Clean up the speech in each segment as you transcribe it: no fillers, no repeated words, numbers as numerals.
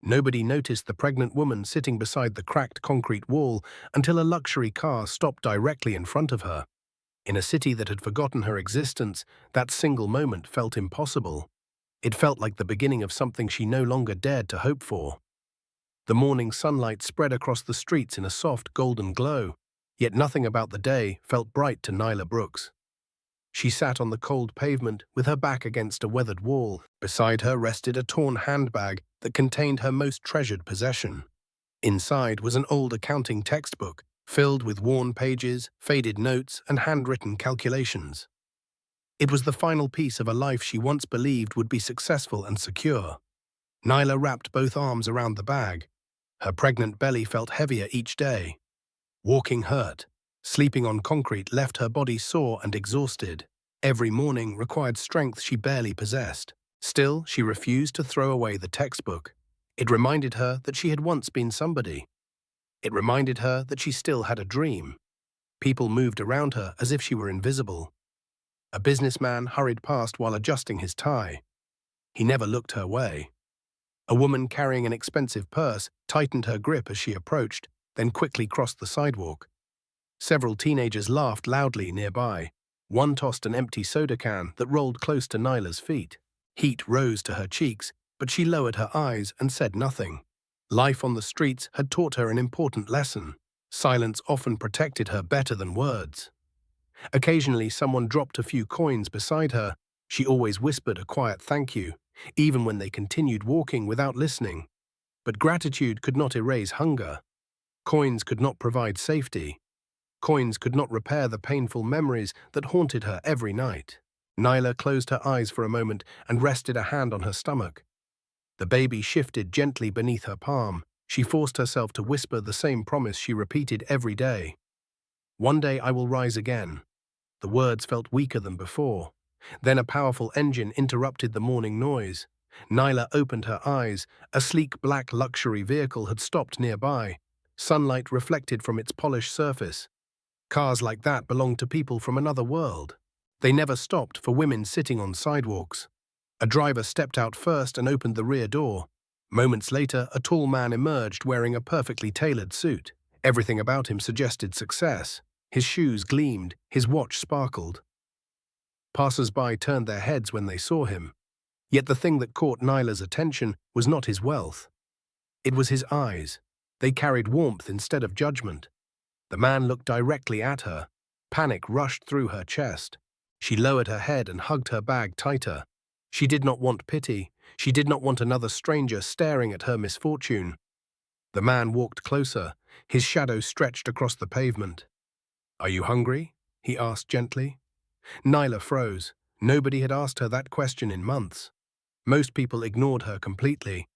Nobody noticed the pregnant woman sitting beside the cracked concrete wall until a luxury car stopped directly in front of her. In a city that had forgotten her existence, that single moment felt impossible. It felt like the beginning of something she no longer dared to hope for. The morning sunlight spread across the streets in a soft golden glow, yet nothing about the day felt bright to Nyla Brooks. She sat on the cold pavement with her back against a weathered wall. Beside her rested a torn handbag that contained her most treasured possession. Inside was an old accounting textbook, filled with worn pages, faded notes, and handwritten calculations. It was the final piece of a life she once believed would be successful and secure. Nyla wrapped both arms around the bag. Her pregnant belly felt heavier each day. Walking hurt. Sleeping on concrete left her body sore and exhausted. Every morning required strength she barely possessed. Still, she refused to throw away the textbook. It reminded her that she had once been somebody. It reminded her that she still had a dream. People moved around her as if she were invisible. A businessman hurried past while adjusting his tie. He never looked her way. A woman carrying an expensive purse tightened her grip as she approached, then quickly crossed the sidewalk. Several teenagers laughed loudly nearby. One tossed an empty soda can that rolled close to Nyla's feet. Heat rose to her cheeks, but she lowered her eyes and said nothing. Life on the streets had taught her an important lesson. Silence often protected her better than words. Occasionally, someone dropped a few coins beside her. She always whispered a quiet thank you, even when they continued walking without listening. But gratitude could not erase hunger. Coins could not provide safety. Coins could not repair the painful memories that haunted her every night. Nyla closed her eyes for a moment and rested a hand on her stomach. The baby shifted gently beneath her palm. She forced herself to whisper the same promise she repeated every day. One day I will rise again. The words felt weaker than before. Then a powerful engine interrupted the morning noise. Nyla opened her eyes. A sleek black luxury vehicle had stopped nearby. Sunlight reflected from its polished surface. Cars like that belonged to people from another world. They never stopped for women sitting on sidewalks. A driver stepped out first and opened the rear door. Moments later, a tall man emerged wearing a perfectly tailored suit. Everything about him suggested success. His shoes gleamed, his watch sparkled. Passers-by turned their heads when they saw him. Yet the thing that caught Nyla's attention was not his wealth. It was his eyes. They carried warmth instead of judgment. The man looked directly at her. Panic rushed through her chest. She lowered her head and hugged her bag tighter. She did not want pity. She did not want another stranger staring at her misfortune. The man walked closer. His shadow stretched across the pavement. "Are you hungry?" he asked gently. Nyla froze. Nobody had asked her that question in months. Most people ignored her completely.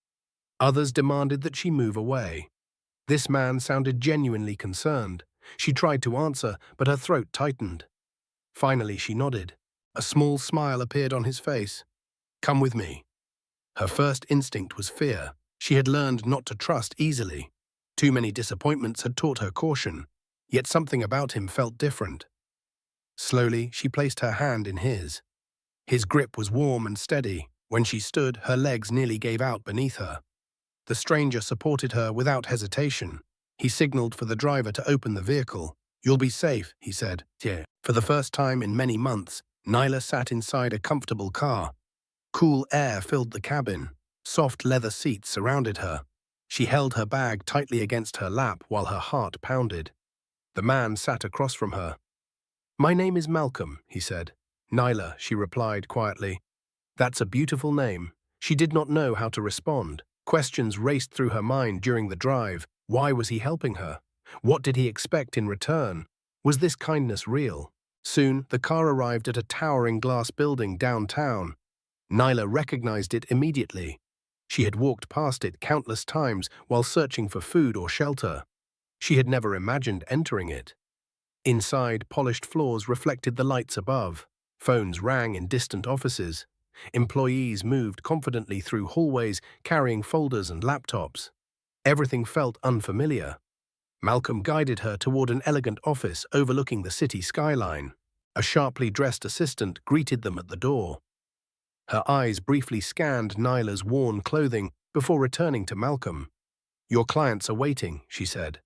Others demanded that she move away. This man sounded genuinely concerned. She tried to answer, but her throat tightened. Finally, she nodded. A small smile appeared on his face. "Come with me." Her first instinct was fear. She had learned not to trust easily. Too many disappointments had taught her caution. Yet something about him felt different. Slowly, she placed her hand in his. His grip was warm and steady. When she stood, her legs nearly gave out beneath her. The stranger supported her without hesitation. He signaled for the driver to open the vehicle. "You'll be safe," he said. "Yeah." For the first time in many months, Nyla sat inside a comfortable car. Cool air filled the cabin. Soft leather seats surrounded her. She held her bag tightly against her lap while her heart pounded. The man sat across from her. "My name is Malcolm," he said. "Nyla," she replied quietly. "That's a beautiful name." She did not know how to respond. Questions raced through her mind during the drive. Why was he helping her? What did he expect in return? Was this kindness real? Soon, the car arrived at a towering glass building downtown. Nyla recognized it immediately. She had walked past it countless times while searching for food or shelter. She had never imagined entering it. Inside, polished floors reflected the lights above. Phones rang in distant offices. Employees moved confidently through hallways carrying folders and laptops. Everything felt unfamiliar. Malcolm guided her toward an elegant office overlooking the city skyline. A sharply dressed assistant greeted them at the door. Her eyes briefly scanned Nyla's worn clothing before returning to Malcolm. "Your clients are waiting," she said.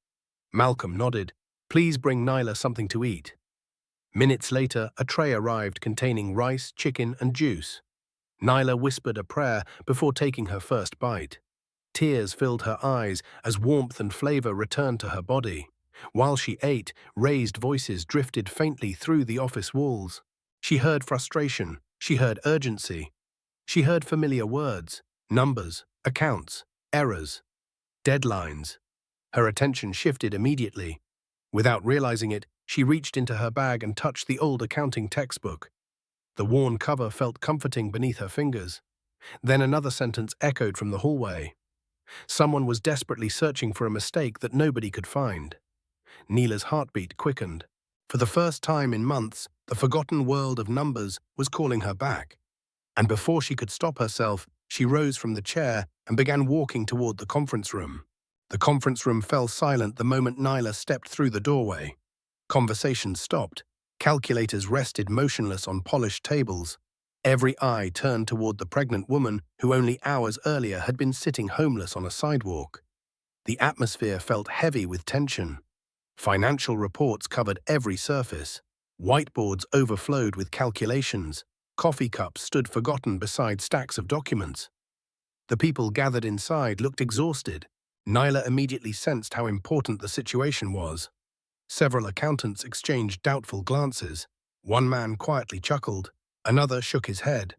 Malcolm nodded. "Please bring Nyla something to eat." Minutes later, a tray arrived containing rice, chicken, and juice. Nyla whispered a prayer before taking her first bite. Tears filled her eyes as warmth and flavor returned to her body. While she ate, raised voices drifted faintly through the office walls. She heard frustration. She heard urgency. She heard familiar words, numbers, accounts, errors, deadlines. Her attention shifted immediately. Without realizing it, she reached into her bag and touched the old accounting textbook. The worn cover felt comforting beneath her fingers. Then another sentence echoed from the hallway. Someone was desperately searching for a mistake that nobody could find. Neela's heartbeat quickened. For the first time in months, the forgotten world of numbers was calling her back. And before she could stop herself, she rose from the chair and began walking toward the conference room. The conference room fell silent the moment Nyla stepped through the doorway. Conversations stopped. Calculators rested motionless on polished tables. Every eye turned toward the pregnant woman who only hours earlier had been sitting homeless on a sidewalk. The atmosphere felt heavy with tension. Financial reports covered every surface. Whiteboards overflowed with calculations. Coffee cups stood forgotten beside stacks of documents. The people gathered inside looked exhausted. Nyla immediately sensed how important the situation was. Several accountants exchanged doubtful glances. One man quietly chuckled. Another shook his head.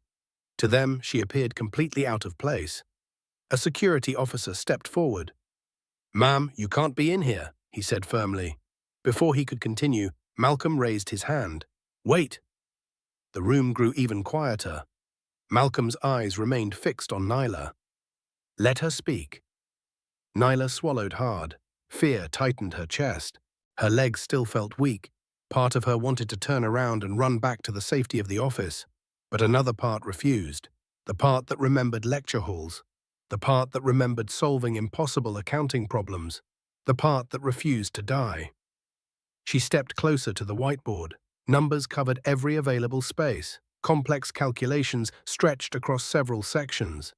To them, she appeared completely out of place. A security officer stepped forward. "Ma'am, you can't be in here," he said firmly. Before he could continue, Malcolm raised his hand. "Wait!" The room grew even quieter. Malcolm's eyes remained fixed on Nyla. "Let her speak." Nyla swallowed hard. Fear tightened her chest. Her legs still felt weak. Part of her wanted to turn around and run back to the safety of the office. But another part refused. The part that remembered lecture halls. The part that remembered solving impossible accounting problems. The part that refused to die. She stepped closer to the whiteboard. Numbers covered every available space. Complex calculations stretched across several sections.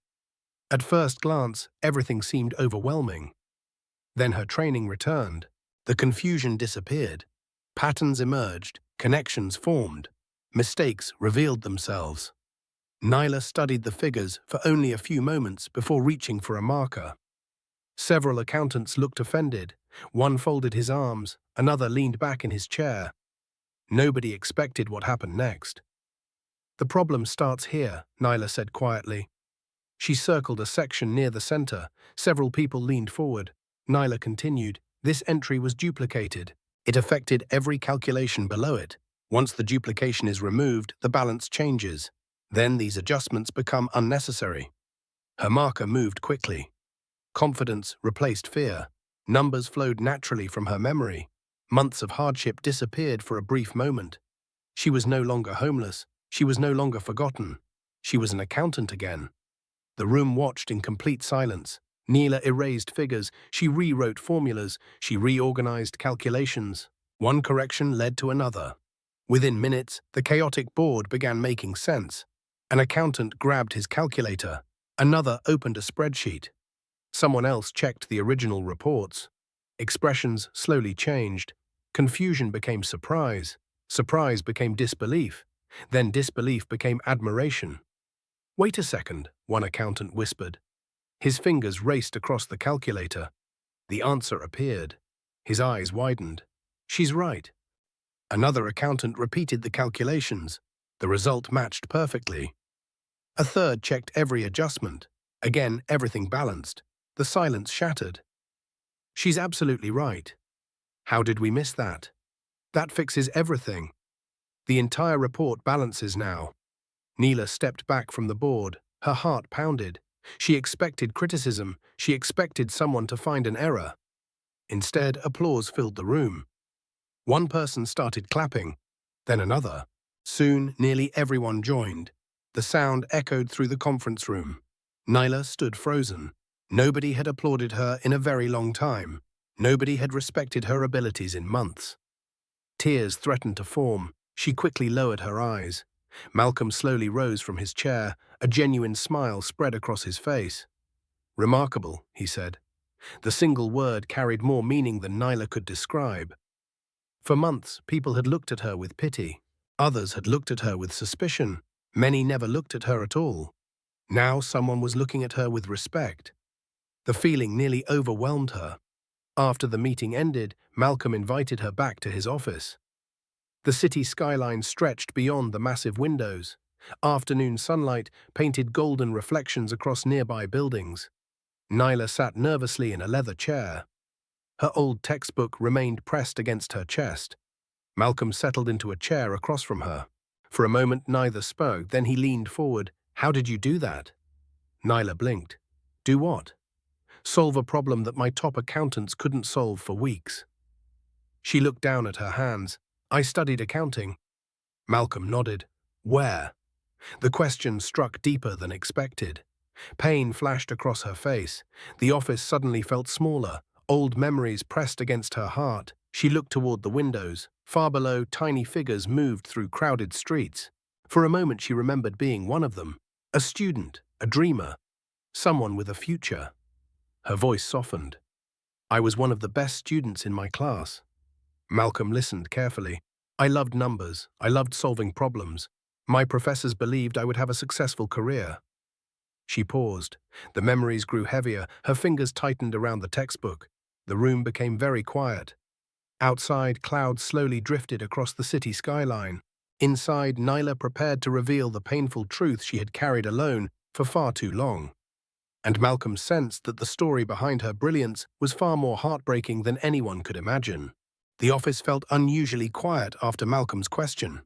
At first glance, everything seemed overwhelming. Then her training returned. The confusion disappeared. Patterns emerged, connections formed, mistakes revealed themselves. Nyla studied the figures for only a few moments before reaching for a marker. Several accountants looked offended. One folded his arms, another leaned back in his chair. Nobody expected what happened next. "The problem starts here," Nyla said quietly. She circled a section near the center. Several people leaned forward. Nyla continued. "This entry was duplicated. It affected every calculation below it. Once the duplication is removed, the balance changes. Then these adjustments become unnecessary." Her marker moved quickly. Confidence replaced fear. Numbers flowed naturally from her memory. Months of hardship disappeared for a brief moment. She was no longer homeless. She was no longer forgotten. She was an accountant again. The room watched in complete silence. Neela erased figures. She rewrote formulas. She reorganized calculations. One correction led to another. Within minutes, the chaotic board began making sense. An accountant grabbed his calculator. Another opened a spreadsheet. Someone else checked the original reports. Expressions slowly changed. Confusion became surprise. Surprise became disbelief. Then disbelief became admiration. "Wait a second," one accountant whispered. His fingers raced across the calculator. The answer appeared. His eyes widened. "She's right." Another accountant repeated the calculations. The result matched perfectly. A third checked every adjustment. Again, everything balanced. The silence shattered. "She's absolutely right. How did we miss that? That fixes everything. The entire report balances now." Neela stepped back from the board. Her heart pounded. She expected criticism. She expected someone to find an error. Instead, applause filled the room. One person started clapping, then another. Soon, nearly everyone joined. The sound echoed through the conference room. Nyla stood frozen. Nobody had applauded her in a very long time. Nobody had respected her abilities in months. Tears threatened to form. She quickly lowered her eyes. Malcolm slowly rose from his chair. A genuine smile spread across his face. Remarkable, he said. The single word carried more meaning than Nyla could describe. For months, people had looked at her with pity. Others had looked at her with suspicion. Many never looked at her at all. Now someone was looking at her with respect. The feeling nearly overwhelmed her. After the meeting ended, Malcolm invited her back to his office. The city skyline stretched beyond the massive windows. Afternoon sunlight painted golden reflections across nearby buildings. Nyla sat nervously in a leather chair. Her old textbook remained pressed against her chest. Malcolm settled into a chair across from her. For a moment neither spoke, then he leaned forward. "How did you do that?" Nyla blinked. "Do what?" "Solve a problem that my top accountants couldn't solve for weeks." She looked down at her hands. "I studied accounting." Malcolm nodded. "Where?" The question struck deeper than expected. Pain flashed across her face. The office suddenly felt smaller. Old memories pressed against her heart. She looked toward the windows. Far below, tiny figures moved through crowded streets. For a moment she remembered being one of them. A student, a dreamer, someone with a future. Her voice softened. "I was one of the best students in my class." Malcolm listened carefully. "I loved numbers. I loved solving problems. My professors believed I would have a successful career." She paused. The memories grew heavier. Her fingers tightened around the textbook. The room became very quiet. Outside, clouds slowly drifted across the city skyline. Inside, Nyla prepared to reveal the painful truth she had carried alone for far too long. And Malcolm sensed that the story behind her brilliance was far more heartbreaking than anyone could imagine. The office felt unusually quiet after Malcolm's question.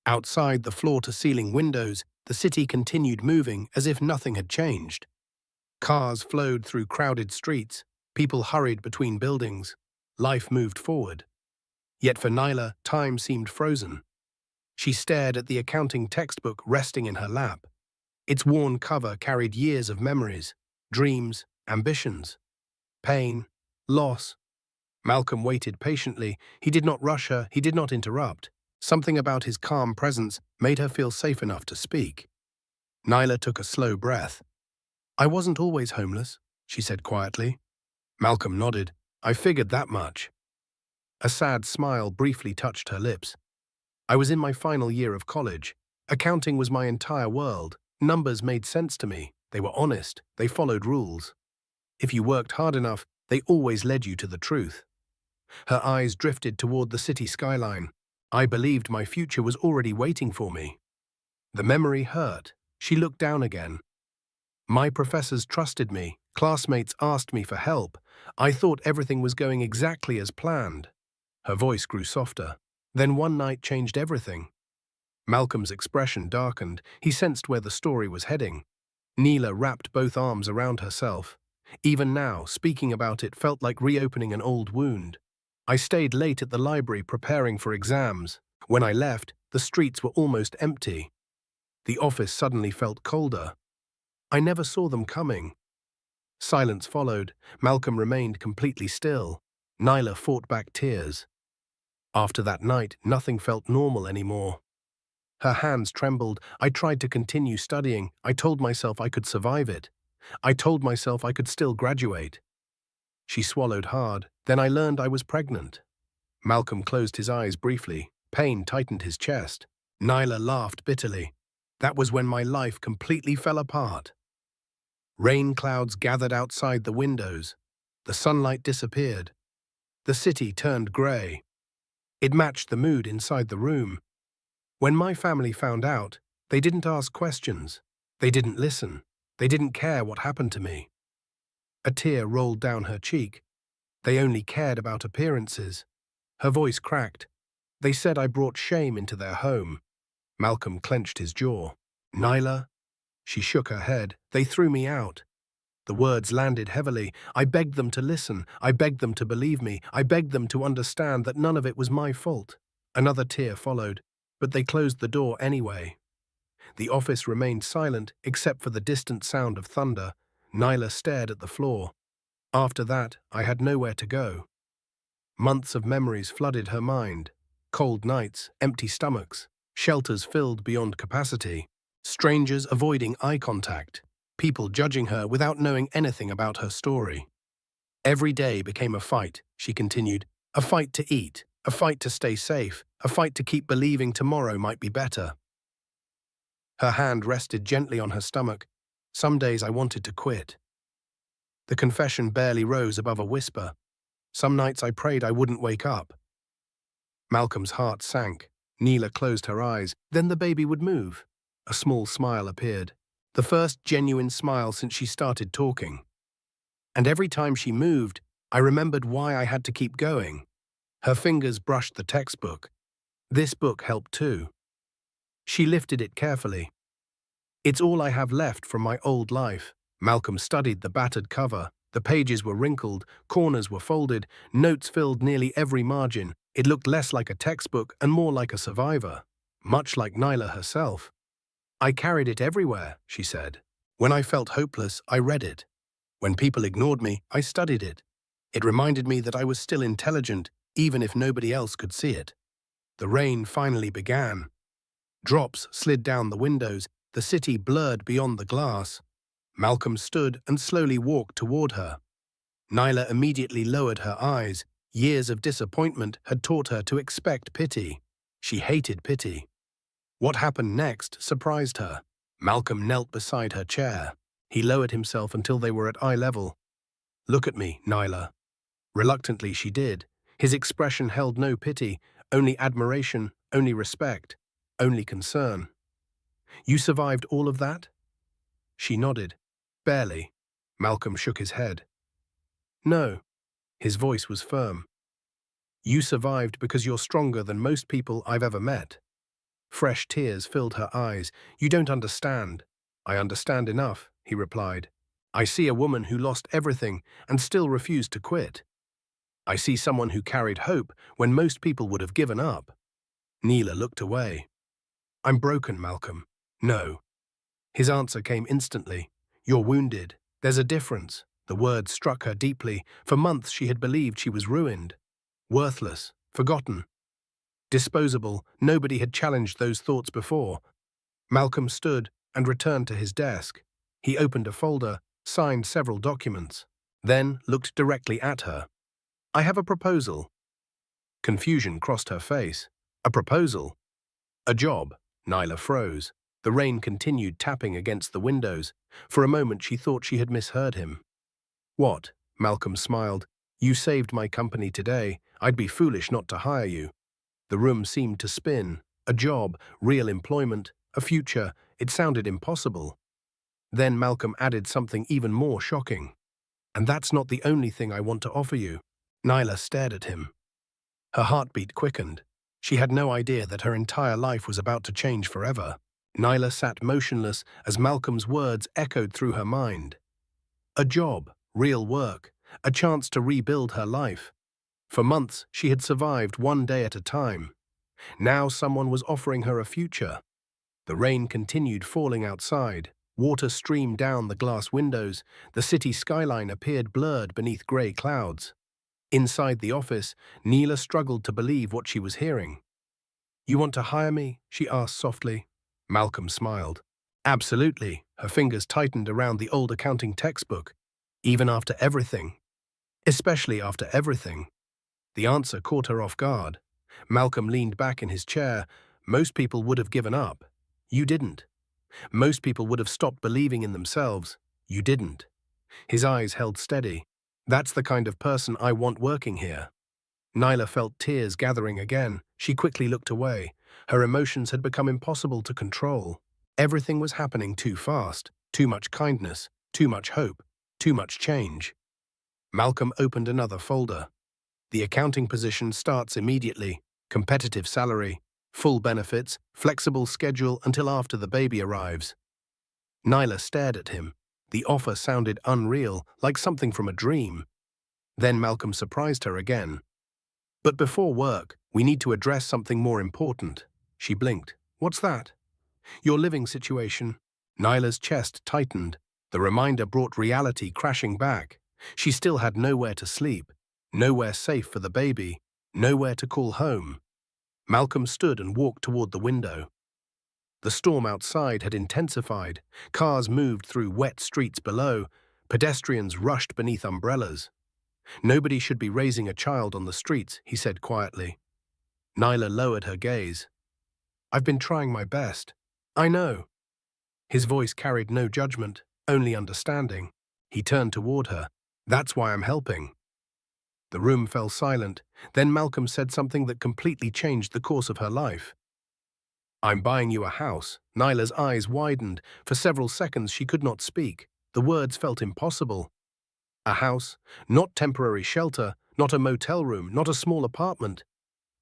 Outside the floor-to-ceiling windows, the city continued moving as if nothing had changed. Cars flowed through crowded streets. People hurried between buildings. Life moved forward. Yet for Nyla, time seemed frozen. She stared at the accounting textbook resting in her lap. Its worn cover carried years of memories, dreams, ambitions, pain, loss. Malcolm waited patiently. He did not rush her, he did not interrupt. Something about his calm presence made her feel safe enough to speak. Nyla took a slow breath. "I wasn't always homeless," she said quietly. Malcolm nodded. "I figured that much." A sad smile briefly touched her lips. "I was in my final year of college. Accounting was my entire world. Numbers made sense to me. They were honest. They followed rules. If you worked hard enough, they always led you to the truth." Her eyes drifted toward the city skyline. "I believed my future was already waiting for me." The memory hurt. She looked down again. "My professors trusted me. Classmates asked me for help. I thought everything was going exactly as planned." Her voice grew softer. "Then one night changed everything." Malcolm's expression darkened. He sensed where the story was heading. Nyla wrapped both arms around herself. Even now, speaking about it felt like reopening an old wound. "I stayed late at the library preparing for exams. When I left, the streets were almost empty. The office suddenly felt colder. I never saw them coming." Silence followed. Malcolm remained completely still. Nyla fought back tears. After that night, nothing felt normal anymore. Her hands trembled. "I tried to continue studying. I told myself I could survive it. I told myself I could still graduate." She swallowed hard. "Then I learned I was pregnant." Malcolm closed his eyes briefly. Pain tightened his chest. Nyla laughed bitterly. "That was when my life completely fell apart." Rain clouds gathered outside the windows. The sunlight disappeared. The city turned grey. It matched the mood inside the room. When my family found out, they didn't ask questions. They didn't listen. They didn't care what happened to me. A tear rolled down her cheek. They only cared about appearances. Her voice cracked. "They said I brought shame into their home." Malcolm clenched his jaw. "Nyla?" She shook her head. "They threw me out." The words landed heavily. "I begged them to listen. I begged them to believe me. I begged them to understand that none of it was my fault." Another tear followed, but they closed the door anyway. The office remained silent except for the distant sound of thunder. Nyla stared at the floor. "After that, I had nowhere to go." Months of memories flooded her mind. Cold nights, empty stomachs, shelters filled beyond capacity, strangers avoiding eye contact, people judging her without knowing anything about her story. Every day became a fight, she continued, a fight to eat, a fight to stay safe, a fight to keep believing tomorrow might be better. Her hand rested gently on her stomach. Some days I wanted to quit. The confession barely rose above a whisper. Some nights I prayed I wouldn't wake up. Malcolm's heart sank. Neela closed her eyes. Then the baby would move. A small smile appeared. The first genuine smile since she started talking. And every time she moved, I remembered why I had to keep going. Her fingers brushed the textbook. This book helped too. She lifted it carefully. It's all I have left from my old life. Malcolm studied the battered cover. The pages were wrinkled, corners were folded, notes filled nearly every margin. It looked less like a textbook and more like a survivor, much like Nyla herself. I carried it everywhere, she said. When I felt hopeless, I read it. When people ignored me, I studied it. It reminded me that I was still intelligent, even if nobody else could see it. The rain finally began. Drops slid down the windows, the city blurred beyond the glass. Malcolm stood and slowly walked toward her. Nyla immediately lowered her eyes. Years of disappointment had taught her to expect pity. She hated pity. What happened next surprised her. Malcolm knelt beside her chair. He lowered himself until they were at eye level. "Look at me, Nyla." Reluctantly she did. His expression held no pity, only admiration, only respect, only concern. "You survived all of that?" She nodded. "Barely." Malcolm shook his head. "No." His voice was firm. "You survived because you're stronger than most people I've ever met." Fresh tears filled her eyes. "You don't understand." "I understand enough," he replied. "I see a woman who lost everything and still refused to quit. I see someone who carried hope when most people would have given up." Neela looked away. "I'm broken, Malcolm." "No." His answer came instantly. "You're wounded. There's a difference." The words struck her deeply. For months she had believed she was ruined. Worthless, forgotten, disposable. Nobody had challenged those thoughts before. Malcolm stood and returned to his desk. He opened a folder, signed several documents, then looked directly at her. "I have a proposal." Confusion crossed her face. "A proposal?" "A job." Nyla froze. The rain continued tapping against the windows. For a moment she thought she had misheard him. "What?" Malcolm smiled. "You saved my company today. I'd be foolish not to hire you." The room seemed to spin. A job, real employment, a future. It sounded impossible. Then Malcolm added something even more shocking. "And that's not the only thing I want to offer you." Nyla stared at him. Her heartbeat quickened. She had no idea that her entire life was about to change forever. Nyla sat motionless as Malcolm's words echoed through her mind. A job, real work, a chance to rebuild her life. For months, she had survived one day at a time. Now someone was offering her a future. The rain continued falling outside. Water streamed down the glass windows. The city skyline appeared blurred beneath grey clouds. Inside the office, Neela struggled to believe what she was hearing. "You want to hire me?" she asked softly. Malcolm smiled. "Absolutely." Her fingers tightened around the old accounting textbook. "Even after everything." "Especially after everything." The answer caught her off guard. Malcolm leaned back in his chair. "Most people would have given up. You didn't. Most people would have stopped believing in themselves. You didn't." His eyes held steady. "That's the kind of person I want working here." Nyla felt tears gathering again. She quickly looked away. Her emotions had become impossible to control. Everything was happening too fast. Too much kindness, too much hope, too much change. Malcolm opened another folder. "The accounting position starts immediately. Competitive salary, full benefits, flexible schedule until after the baby arrives." Nyla stared at him. The offer sounded unreal, like something from a dream. Then Malcolm surprised her again. "But before work, we need to address something more important." She blinked. "What's that?" "Your living situation." Nyla's chest tightened. The reminder brought reality crashing back. She still had nowhere to sleep, nowhere safe for the baby, nowhere to call home. Malcolm stood and walked toward the window. The storm outside had intensified. Cars moved through wet streets below. Pedestrians rushed beneath umbrellas. "Nobody should be raising a child on the streets," he said quietly. Nyla lowered her gaze. "I've been trying my best." "I know." His voice carried no judgment, only understanding. He turned toward her. "That's why I'm helping." The room fell silent. Then Malcolm said something that completely changed the course of her life. "I'm buying you a house." Nyla's eyes widened. For several seconds she could not speak. The words felt impossible. A house, not temporary shelter, not a motel room, not a small apartment.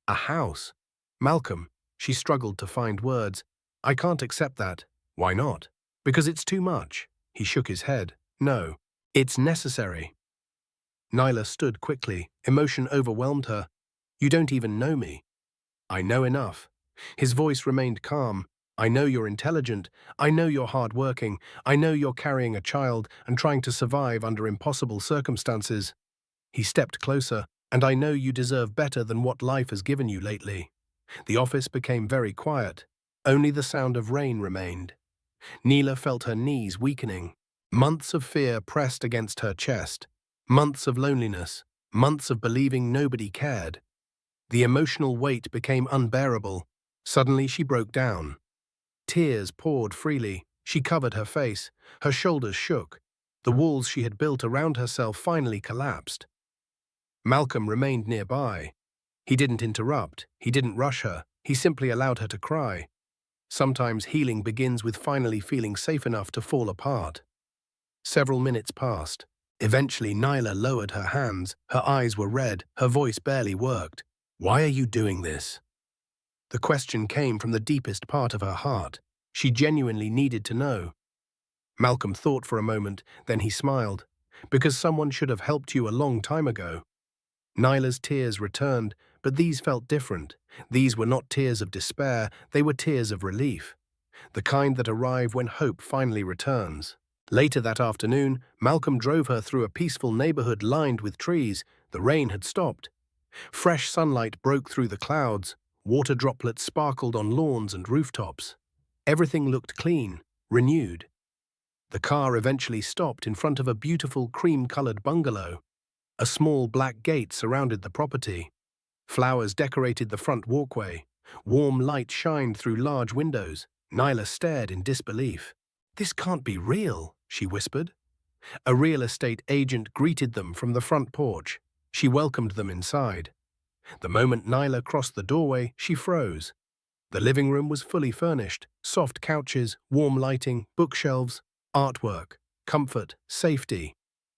A house. "Malcolm," she struggled to find words. "I can't accept that." "Why not?" "Because it's too much." He shook his head. "No, it's necessary." Nyla stood quickly. Emotion overwhelmed her. "You don't even know me." "I know enough." His voice remained calm. "I know you're intelligent. I know you're hardworking. I know you're carrying a child and trying to survive under impossible circumstances." He stepped closer. "And I know you deserve better than what life has given you lately." The office became very quiet. Only the sound of rain remained. Nyla felt her knees weakening. Months of fear pressed against her chest. Months of loneliness. Months of believing nobody cared. The emotional weight became unbearable. Suddenly she broke down. Tears poured freely. She covered her face. Her shoulders shook. The walls she had built around herself finally collapsed. Malcolm remained nearby. He didn't interrupt. He didn't rush her. He simply allowed her to cry. Sometimes healing begins with finally feeling safe enough to fall apart. Several minutes passed. Eventually, Nyla lowered her hands. Her eyes were red. Her voice barely worked. "Why are you doing this?" The question came from the deepest part of her heart. She genuinely needed to know. Malcolm thought for a moment, then he smiled. "Because someone should have helped you a long time ago." Nyla's tears returned, but these felt different. These were not tears of despair, they were tears of relief. The kind that arrive when hope finally returns. Later that afternoon, Malcolm drove her through a peaceful neighborhood lined with trees. The rain had stopped. Fresh sunlight broke through the clouds. Water droplets sparkled on lawns and rooftops. Everything looked clean, renewed. The car eventually stopped in front of a beautiful cream-colored bungalow. A small black gate surrounded the property. Flowers decorated the front walkway. Warm light shined through large windows. Nyla stared in disbelief. "This can't be real," she whispered. A real estate agent greeted them from the front porch. She welcomed them inside. The moment Nyla crossed the doorway, she froze. The living room was fully furnished. Soft couches, warm lighting, bookshelves, artwork, comfort, safety.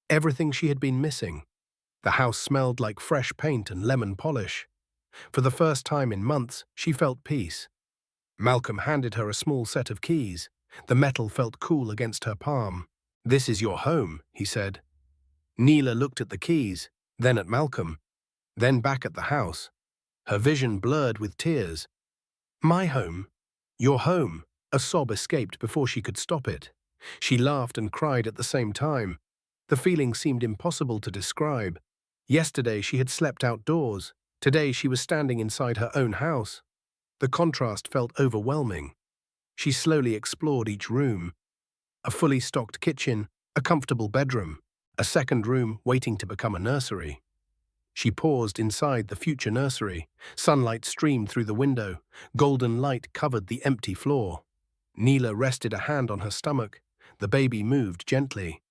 Everything she had been missing. The house smelled like fresh paint and lemon polish. For the first time in months, she felt peace. Malcolm handed her a small set of keys. The metal felt cool against her palm. "This is your home," he said. Nyla looked at the keys, then at Malcolm, then back at the house. Her vision blurred with tears. "My home? Your home?" A sob escaped before she could stop it. She laughed and cried at the same time. The feeling seemed impossible to describe. Yesterday she had slept outdoors. Today she was standing inside her own house. The contrast felt overwhelming. She slowly explored each room. A fully stocked kitchen, a comfortable bedroom, a second room waiting to become a nursery. She paused inside the future nursery. Sunlight streamed through the window. Golden light covered the empty floor. Nyla rested a hand on her stomach. The baby moved gently.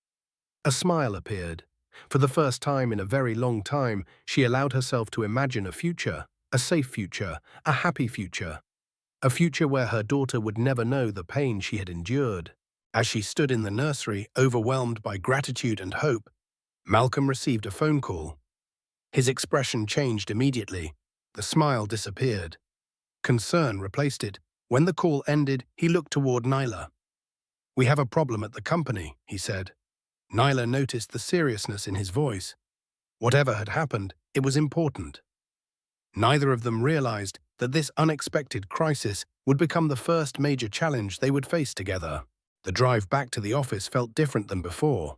A smile appeared. For the first time in a very long time, she allowed herself to imagine a future, a safe future, a happy future. A future where her daughter would never know the pain she had endured. As she stood in the nursery, overwhelmed by gratitude and hope, Malcolm received a phone call. His expression changed immediately. The smile disappeared. Concern replaced it. When the call ended, he looked toward Nyla. "We have a problem at the company," he said. Nyla noticed the seriousness in his voice. Whatever had happened, it was important. Neither of them realized that this unexpected crisis would become the first major challenge they would face together. The drive back to the office felt different than before.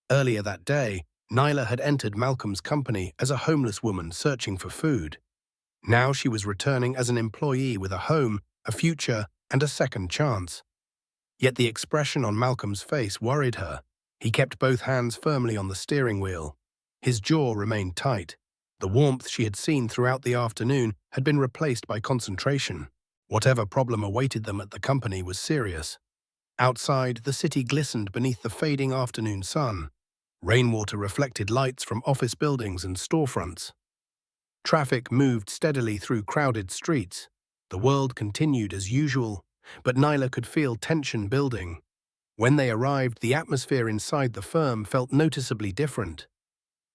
Earlier that day, Nyla had entered Malcolm's company as a homeless woman searching for food. Now she was returning as an employee with a home, a future, and a second chance. Yet the expression on Malcolm's face worried her. He kept both hands firmly on the steering wheel. His jaw remained tight. The warmth she had seen throughout the afternoon had been replaced by concentration. Whatever problem awaited them at the company was serious. Outside, the city glistened beneath the fading afternoon sun. Rainwater reflected lights from office buildings and storefronts. Traffic moved steadily through crowded streets. The world continued as usual, but Nyla could feel tension building. When they arrived, the atmosphere inside the firm felt noticeably different.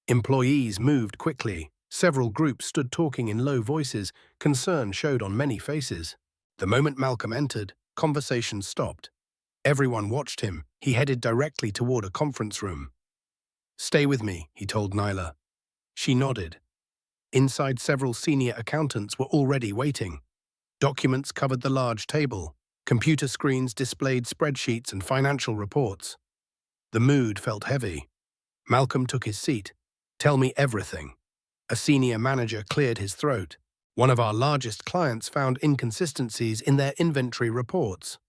Employees moved quickly. Several groups stood talking in low voices. Concern showed on many faces. The moment Malcolm entered, conversation stopped. Everyone watched him. He headed directly toward a conference room. "Stay with me," he told Nyla. She nodded. Inside, several senior accountants were already waiting. Documents covered the large table. Computer screens displayed spreadsheets and financial reports. The mood felt heavy. Malcolm took his seat. "Tell me everything." A senior manager cleared his throat. "One of our largest clients found inconsistencies in their inventory reports."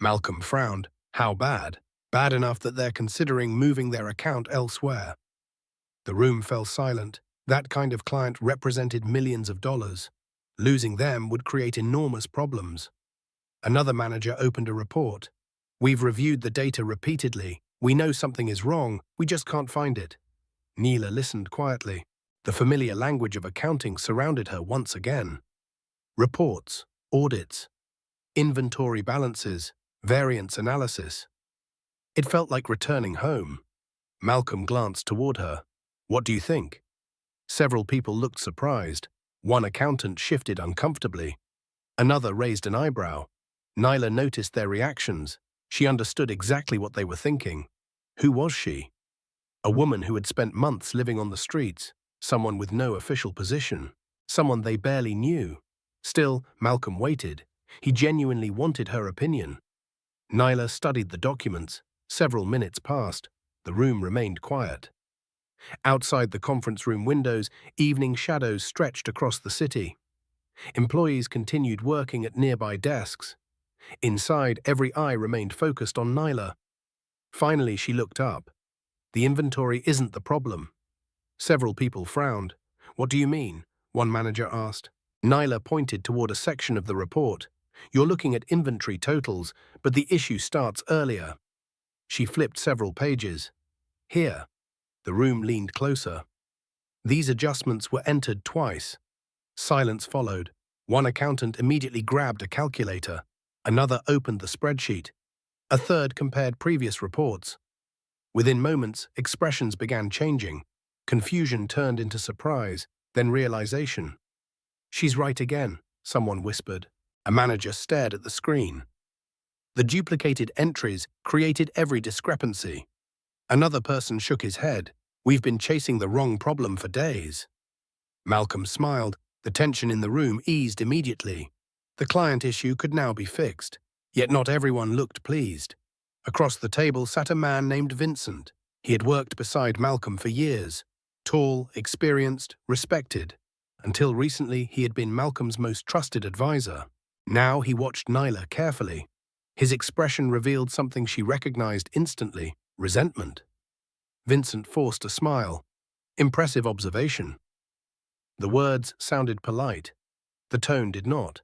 Malcolm frowned. "How bad?" "Bad enough that they're considering moving their account elsewhere." The room fell silent. That kind of client represented millions of dollars. Losing them would create enormous problems. Another manager opened a report. "We've reviewed the data repeatedly. We know something is wrong. We just can't find it." Neela listened quietly. The familiar language of accounting surrounded her once again. Reports, audits, inventory balances, variance analysis. It felt like returning home. Malcolm glanced toward her. "What do you think?" Several people looked surprised. One accountant shifted uncomfortably. Another raised an eyebrow. Nyla noticed their reactions. She understood exactly what they were thinking. Who was she? A woman who had spent months living on the streets, someone with no official position, someone they barely knew. Still, Malcolm waited. He genuinely wanted her opinion. Nyla studied the documents. Several minutes passed. The room remained quiet. Outside the conference room windows, evening shadows stretched across the city. Employees continued working at nearby desks. Inside, every eye remained focused on Nyla. Finally, she looked up. "The inventory isn't the problem." Several people frowned. "What do you mean?" one manager asked. Nyla pointed toward a section of the report. "You're looking at inventory totals, but the issue starts earlier." She flipped several pages. "Here." The room leaned closer. These adjustments were entered twice. Silence followed. One accountant immediately grabbed a calculator. Another opened the spreadsheet. A third compared previous reports. Within moments, expressions began changing. Confusion turned into surprise, then realization. "She's right again," someone whispered. A manager stared at the screen. The duplicated entries created every discrepancy. Another person shook his head. "We've been chasing the wrong problem for days." Malcolm smiled. The tension in the room eased immediately. The client issue could now be fixed. Yet not everyone looked pleased. Across the table sat a man named Vincent. He had worked beside Malcolm for years. Tall, experienced, respected. Until recently, he had been Malcolm's most trusted advisor. Now he watched Nyla carefully. His expression revealed something she recognized instantly: resentment. Vincent forced a smile. "Impressive observation." The words sounded polite. The tone did not.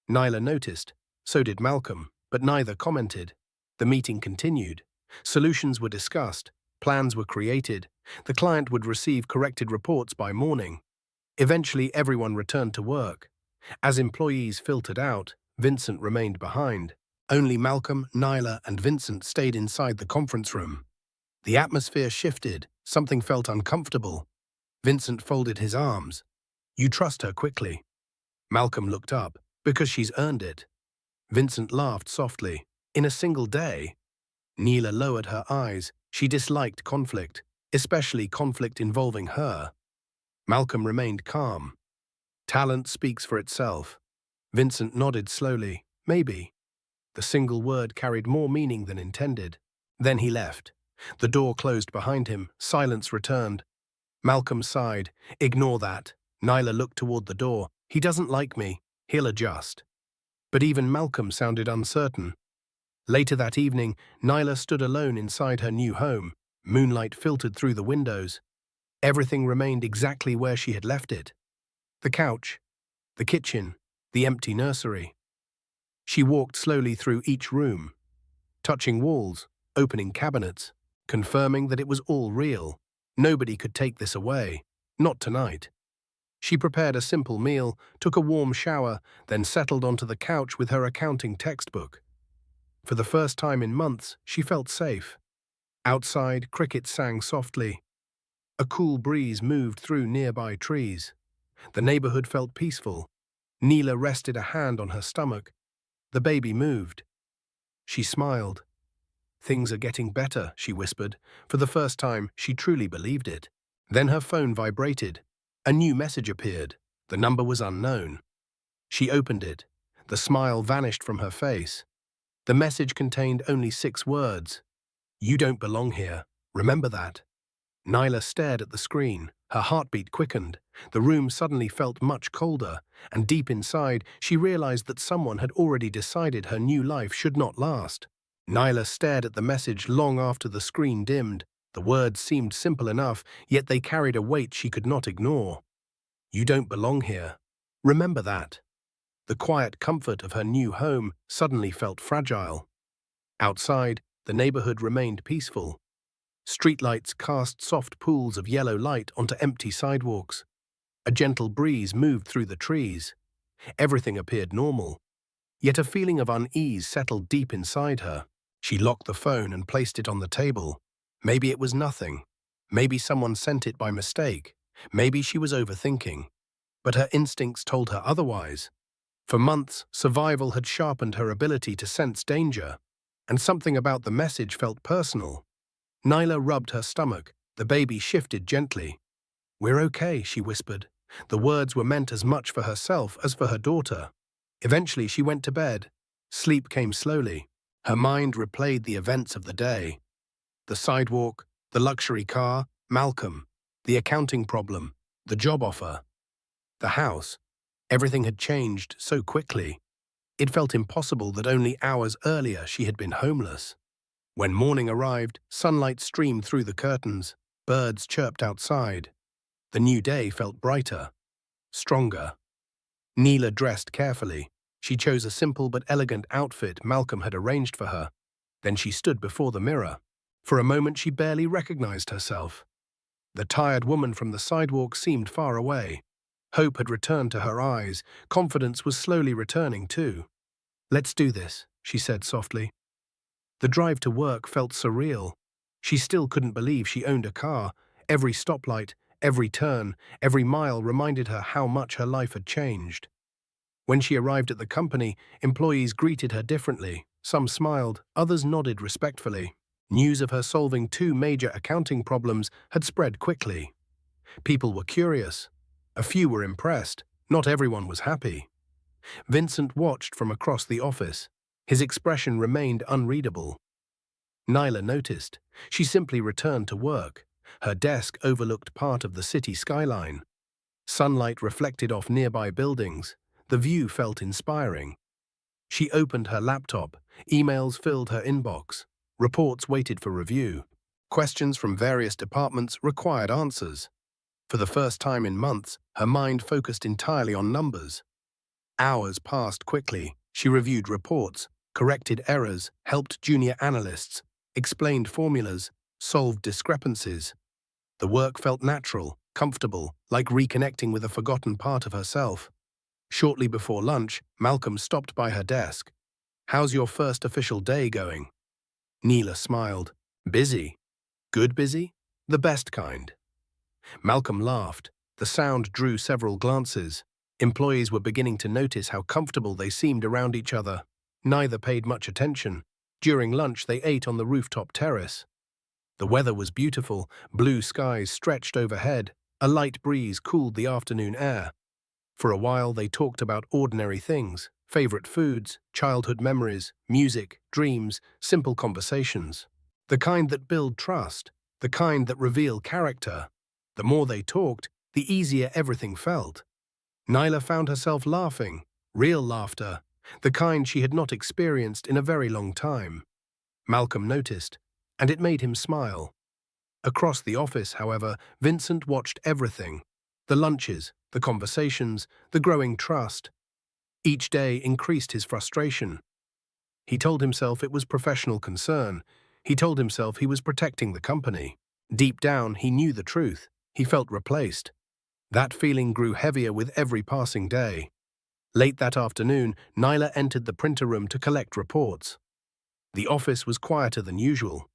Nyla noticed. So did Malcolm, but neither commented. The meeting continued. Solutions were discussed. Plans were created. The client would receive corrected reports by morning. Eventually, everyone returned to work. As employees filtered out, Vincent remained behind. Only Malcolm, Nyla, and Vincent stayed inside the conference room. The atmosphere shifted. Something felt uncomfortable. Vincent folded his arms. "You trust her quickly." Malcolm looked up. "Because she's earned it." Vincent laughed softly. "In a single day?" Neela lowered her eyes. She disliked conflict, especially conflict involving her. Malcolm remained calm. "Talent speaks for itself." Vincent nodded slowly. "Maybe." The single word carried more meaning than intended. Then he left. The door closed behind him. Silence returned. Malcolm sighed. "Ignore that." Nyla looked toward the door. "He doesn't like me. He'll adjust." But even Malcolm sounded uncertain. Later that evening, Nyla stood alone inside her new home. Moonlight filtered through the windows. Everything remained exactly where she had left it. The couch, the kitchen, the empty nursery. She walked slowly through each room, touching walls, opening cabinets, confirming that it was all real. Nobody could take this away. Not tonight. She prepared a simple meal, took a warm shower, then settled onto the couch with her accounting textbook. For the first time in months, she felt safe. Outside, crickets sang softly. A cool breeze moved through nearby trees. The neighborhood felt peaceful. Neela rested a hand on her stomach. The baby moved. She smiled. "Things are getting better," she whispered. For the first time, she truly believed it. Then her phone vibrated. A new message appeared. The number was unknown. She opened it. The smile vanished from her face. The message contained only 6 words. "You don't belong here. Remember that." Nyla stared at the screen. Her heartbeat quickened. The room suddenly felt much colder, and deep inside, she realized that someone had already decided her new life should not last. Nyla stared at the message long after the screen dimmed. The words seemed simple enough, yet they carried a weight she could not ignore. "You don't belong here. Remember that." The quiet comfort of her new home suddenly felt fragile. Outside, the neighborhood remained peaceful. Streetlights cast soft pools of yellow light onto empty sidewalks. A gentle breeze moved through the trees. Everything appeared normal. Yet a feeling of unease settled deep inside her. She locked the phone and placed it on the table. Maybe it was nothing. Maybe someone sent it by mistake. Maybe she was overthinking. But her instincts told her otherwise. For months, survival had sharpened her ability to sense danger. And something about the message felt personal. Nyla rubbed her stomach. The baby shifted gently. "We're okay," she whispered. The words were meant as much for herself as for her daughter. Eventually, she went to bed. Sleep came slowly. Her mind replayed the events of the day. The sidewalk, the luxury car, Malcolm, the accounting problem, the job offer, the house. Everything had changed so quickly. It felt impossible that only hours earlier she had been homeless. When morning arrived, sunlight streamed through the curtains. Birds chirped outside. The new day felt brighter, stronger. Neela dressed carefully. She chose a simple but elegant outfit Malcolm had arranged for her. Then she stood before the mirror. For a moment she barely recognized herself. The tired woman from the sidewalk seemed far away. Hope had returned to her eyes. Confidence was slowly returning too. "Let's do this," she said softly. The drive to work felt surreal. She still couldn't believe she owned a car. Every stoplight, every turn, every mile reminded her how much her life had changed. When she arrived at the company, employees greeted her differently. Some smiled, others nodded respectfully. News of her solving 2 major accounting problems had spread quickly. People were curious. A few were impressed. Not everyone was happy. Vincent watched from across the office. His expression remained unreadable. Nyla noticed. She simply returned to work. Her desk overlooked part of the city skyline. Sunlight reflected off nearby buildings. The view felt inspiring. She opened her laptop. Emails filled her inbox. Reports waited for review. Questions from various departments required answers. For the first time in months, her mind focused entirely on numbers. Hours passed quickly. She reviewed reports, corrected errors, helped junior analysts, explained formulas, solved discrepancies. The work felt natural, comfortable, like reconnecting with a forgotten part of herself. Shortly before lunch, Malcolm stopped by her desk. "How's your first official day going?" Neela smiled. "Busy." "Good busy?" "The best kind." Malcolm laughed. The sound drew several glances. Employees were beginning to notice how comfortable they seemed around each other. Neither paid much attention. During lunch, they ate on the rooftop terrace. The weather was beautiful. Blue skies stretched overhead. A light breeze cooled the afternoon air. For a while, they talked about ordinary things, favorite foods, childhood memories, music, dreams, simple conversations. The kind that build trust, the kind that reveal character. The more they talked, the easier everything felt. Nyla found herself laughing, real laughter. the kind she had not experienced in a very long time. Malcolm noticed, and it made him smile. Across the office, however, Vincent watched everything: the lunches, the conversations, the growing trust. Each day increased his frustration. He told himself it was professional concern. He told himself he was protecting the company. Deep down, he knew the truth. He felt replaced. That feeling grew heavier with every passing day. Late that afternoon, Nyla entered the printer room to collect reports. The office was quieter than usual.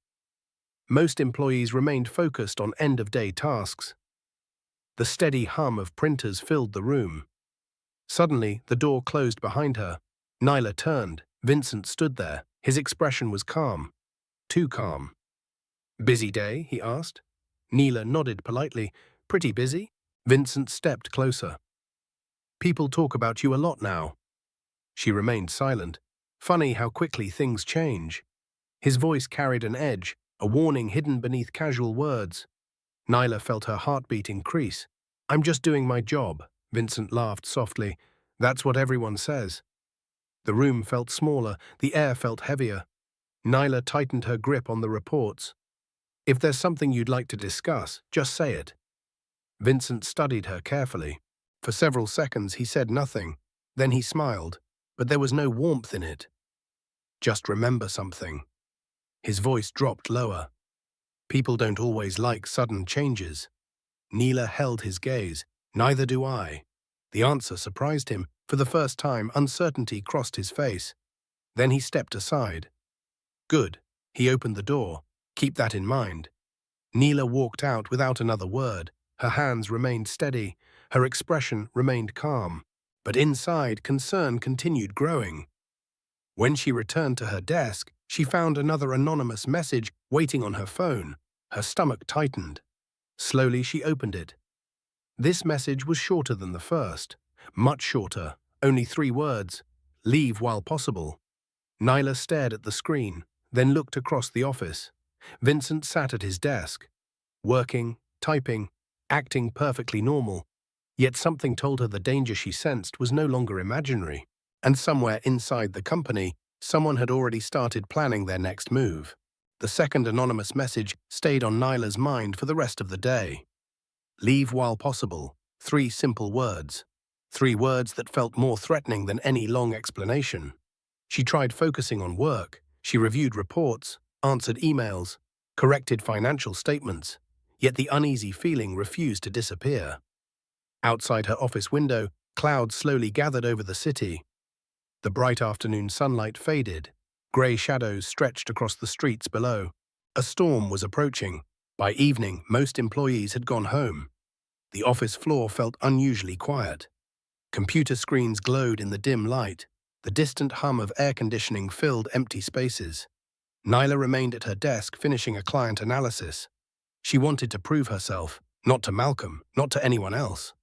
Most employees remained focused on end-of-day tasks. The steady hum of printers filled the room. Suddenly, the door closed behind her. Nyla turned. Vincent stood there. His expression was calm. Too calm. "Busy day?" he asked. Nyla nodded politely. "Pretty busy?" Vincent stepped closer. "People talk about you a lot now." She remained silent. Funny how quickly things change. His voice carried an edge, a warning hidden beneath casual words. Nyla felt her heartbeat increase. "I'm just doing my job," Vincent laughed softly. "That's what everyone says." The room felt smaller, the air felt heavier. Nyla tightened her grip on the reports. "If there's something you'd like to discuss, just say it." Vincent studied her carefully. For several seconds he said nothing. Then he smiled, but there was no warmth in it. "Just remember something." His voice dropped lower. "People don't always like sudden changes." Nyla held his gaze. "Neither do I." The answer surprised him. For the first time, uncertainty crossed his face. Then he stepped aside. "Good." He opened the door. "Keep that in mind." Nyla walked out without another word. Her hands remained steady. Her expression remained calm. But inside, concern continued growing. When she returned to her desk, she found another anonymous message waiting on her phone. Her stomach tightened. Slowly, she opened it. This message was shorter than the first. Much shorter. Only 3 words. "Leave while possible." Nyla stared at the screen, then looked across the office. Vincent sat at his desk, working, typing, acting perfectly normal. Yet something told her the danger she sensed was no longer imaginary. And somewhere inside the company, someone had already started planning their next move. The second anonymous message stayed on Nyla's mind for the rest of the day. "Leave while possible." 3 simple words. 3 words that felt more threatening than any long explanation. She tried focusing on work. She reviewed reports, answered emails, corrected financial statements. Yet the uneasy feeling refused to disappear. Outside her office window, clouds slowly gathered over the city. The bright afternoon sunlight faded. Grey shadows stretched across the streets below. A storm was approaching. By evening, most employees had gone home. The office floor felt unusually quiet. Computer screens glowed in the dim light. The distant hum of air conditioning filled empty spaces. Nyla remained at her desk finishing a client analysis. She wanted to prove herself, not to Malcolm, not to anyone else.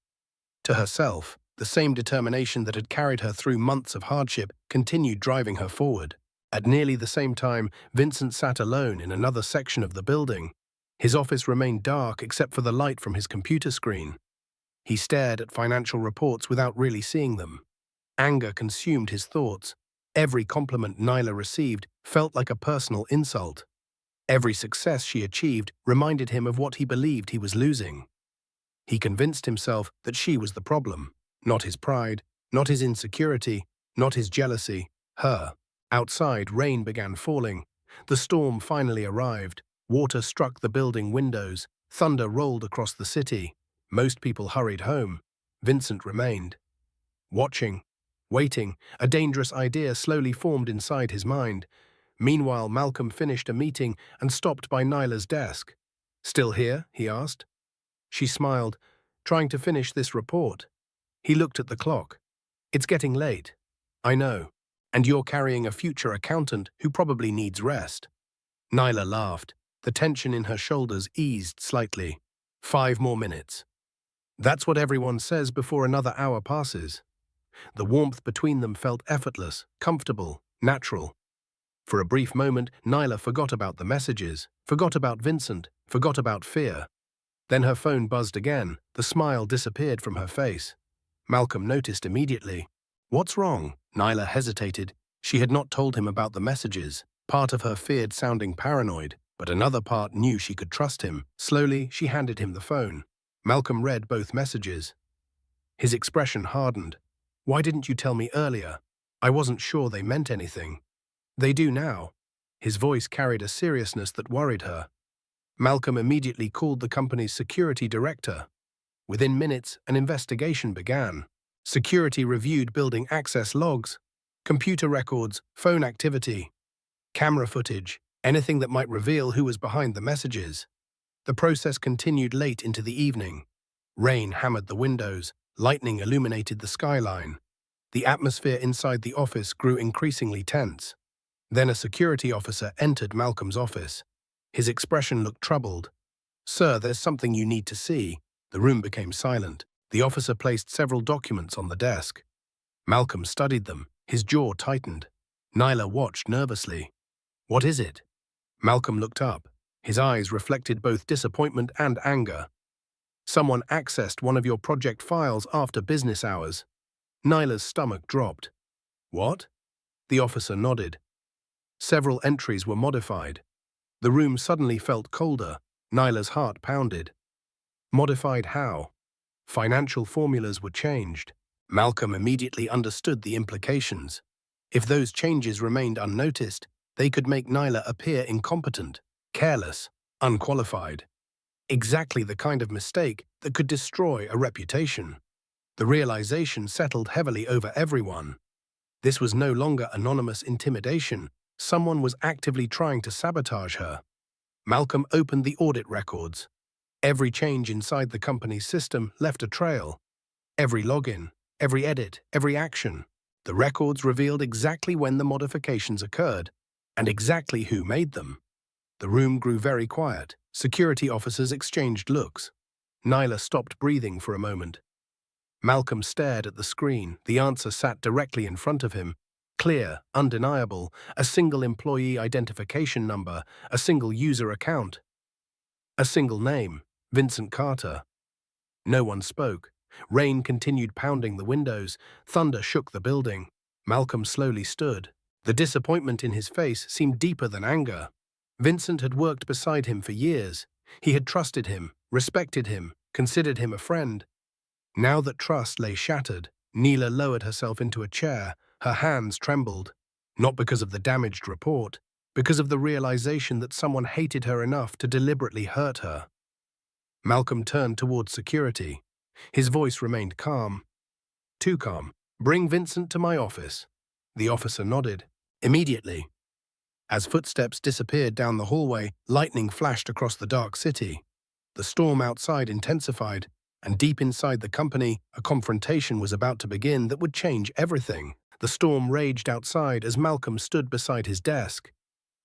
To herself, the same determination that had carried her through months of hardship continued driving her forward. At nearly the same time, Vincent sat alone in another section of the building. His office remained dark except for the light from his computer screen. He stared at financial reports without really seeing them. Anger consumed his thoughts. Every compliment Nyla received felt like a personal insult. Every success she achieved reminded him of what he believed he was losing. He convinced himself that she was the problem, not his pride, not his insecurity, not his jealousy, her. Outside, rain began falling. The storm finally arrived. Water struck the building windows. Thunder rolled across the city. Most people hurried home. Vincent remained. Watching, waiting, a dangerous idea slowly formed inside his mind. Meanwhile, Malcolm finished a meeting and stopped by Nyla's desk. "Still here?" he asked. She smiled. "Trying to finish this report." He looked at the clock. "It's getting late." "I know. And you're carrying a future accountant who probably needs rest." Nyla laughed. The tension in her shoulders eased slightly. 5 more minutes. That's what everyone says before another hour passes. The warmth between them felt effortless, comfortable, natural. For a brief moment, Nyla forgot about the messages, forgot about Vincent, forgot about fear. Then her phone buzzed again. The smile disappeared from her face. Malcolm noticed immediately. "What's wrong?" Nyla hesitated. She had not told him about the messages. Part of her feared sounding paranoid, but another part knew she could trust him. Slowly, she handed him the phone. Malcolm read both messages. His expression hardened. "Why didn't you tell me earlier? I wasn't sure they meant anything." "They do now." His voice carried a seriousness that worried her. Malcolm immediately called the company's security director. Within minutes, an investigation began. Security reviewed building access logs, computer records, phone activity, camera footage, anything that might reveal who was behind the messages. The process continued late into the evening. Rain hammered the windows, lightning illuminated the skyline. The atmosphere inside the office grew increasingly tense. Then a security officer entered Malcolm's office. His expression looked troubled. "Sir, there's something you need to see." The room became silent. The officer placed several documents on the desk. Malcolm studied them. His jaw tightened. Nyla watched nervously. "What is it?" Malcolm looked up. His eyes reflected both disappointment and anger. "Someone accessed one of your project files after business hours." Nyla's stomach dropped. "What?" The officer nodded. Several entries were modified. The room suddenly felt colder. Nyla's heart pounded. Modified how? Financial formulas were changed. Malcolm immediately understood the implications. If those changes remained unnoticed, they could make Nyla appear incompetent, careless, unqualified. Exactly the kind of mistake that could destroy a reputation. The realization settled heavily over everyone. This was no longer anonymous intimidation. Someone was actively trying to sabotage her. Malcolm opened the audit records. Every change inside the company's system left a trail. Every login, every edit, every action. The records revealed exactly when the modifications occurred, and exactly who made them. The room grew very quiet. Security officers exchanged looks. Nyla stopped breathing for a moment. Malcolm stared at the screen. The answer sat directly in front of him. Clear, undeniable, a single employee identification number, a single user account. A single name, Vincent Carter. No one spoke. Rain continued pounding the windows. Thunder shook the building. Malcolm slowly stood. The disappointment in his face seemed deeper than anger. Vincent had worked beside him for years. He had trusted him, respected him, considered him a friend. Now that trust lay shattered, Nyla lowered herself into a chair. Her hands trembled. Not because of the damaged report, because of the realization that someone hated her enough to deliberately hurt her. Malcolm turned towards security. His voice remained calm. Too calm. "Bring Vincent to my office." The officer nodded. "Immediately." As footsteps disappeared down the hallway, lightning flashed across the dark city. The storm outside intensified, and deep inside the company, a confrontation was about to begin that would change everything. The storm raged outside as Malcolm stood beside his desk.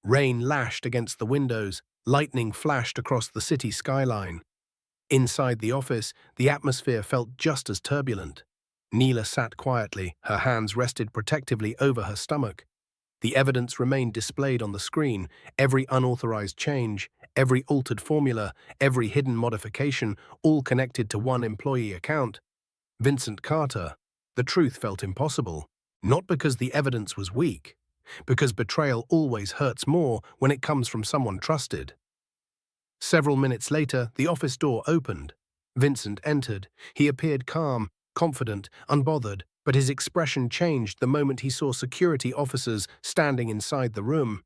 Rain lashed against the windows, lightning flashed across the city skyline. Inside the office, the atmosphere felt just as turbulent. Nyla sat quietly, her hands rested protectively over her stomach. The evidence remained displayed on the screen, every unauthorized change, every altered formula, every hidden modification, all connected to one employee account. Vincent Carter. The truth felt impossible, not because the evidence was weak, because betrayal always hurts more when it comes from someone trusted. Several minutes later, the office door opened. Vincent entered. He appeared calm, confident, unbothered, but his expression changed the moment he saw security officers standing inside the room.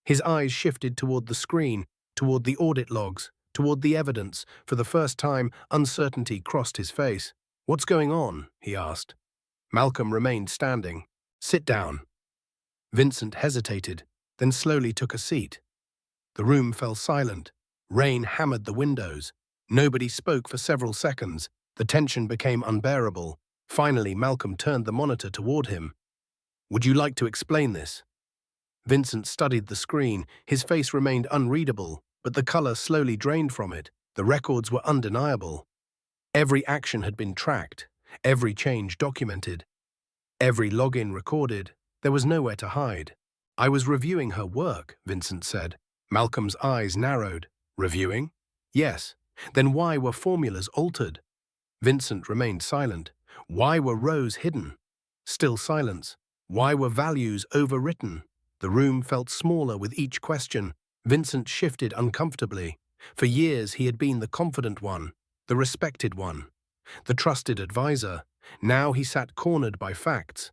His eyes shifted toward the screen, toward the audit logs, toward the evidence. For the first time, uncertainty crossed his face. "What's going on?" he asked. Malcolm remained standing. "Sit down." Vincent hesitated, then slowly took a seat. The room fell silent. Rain hammered the windows. Nobody spoke for several seconds. The tension became unbearable. Finally, Malcolm turned the monitor toward him. "Would you like to explain this?" Vincent studied the screen. His face remained unreadable, but the color slowly drained from it. The records were undeniable. Every action had been tracked, every change documented, every login recorded. There was nowhere to hide. "I was reviewing her work," Vincent said. Malcolm's eyes narrowed. "Reviewing?" "Yes." "Then why were formulas altered?" Vincent remained silent. "Why were rows hidden?" Still silence. Why were values overwritten? The room felt smaller with each question. Vincent shifted uncomfortably. For years he had been the confident one, the respected one, the trusted advisor. Now he sat cornered by facts.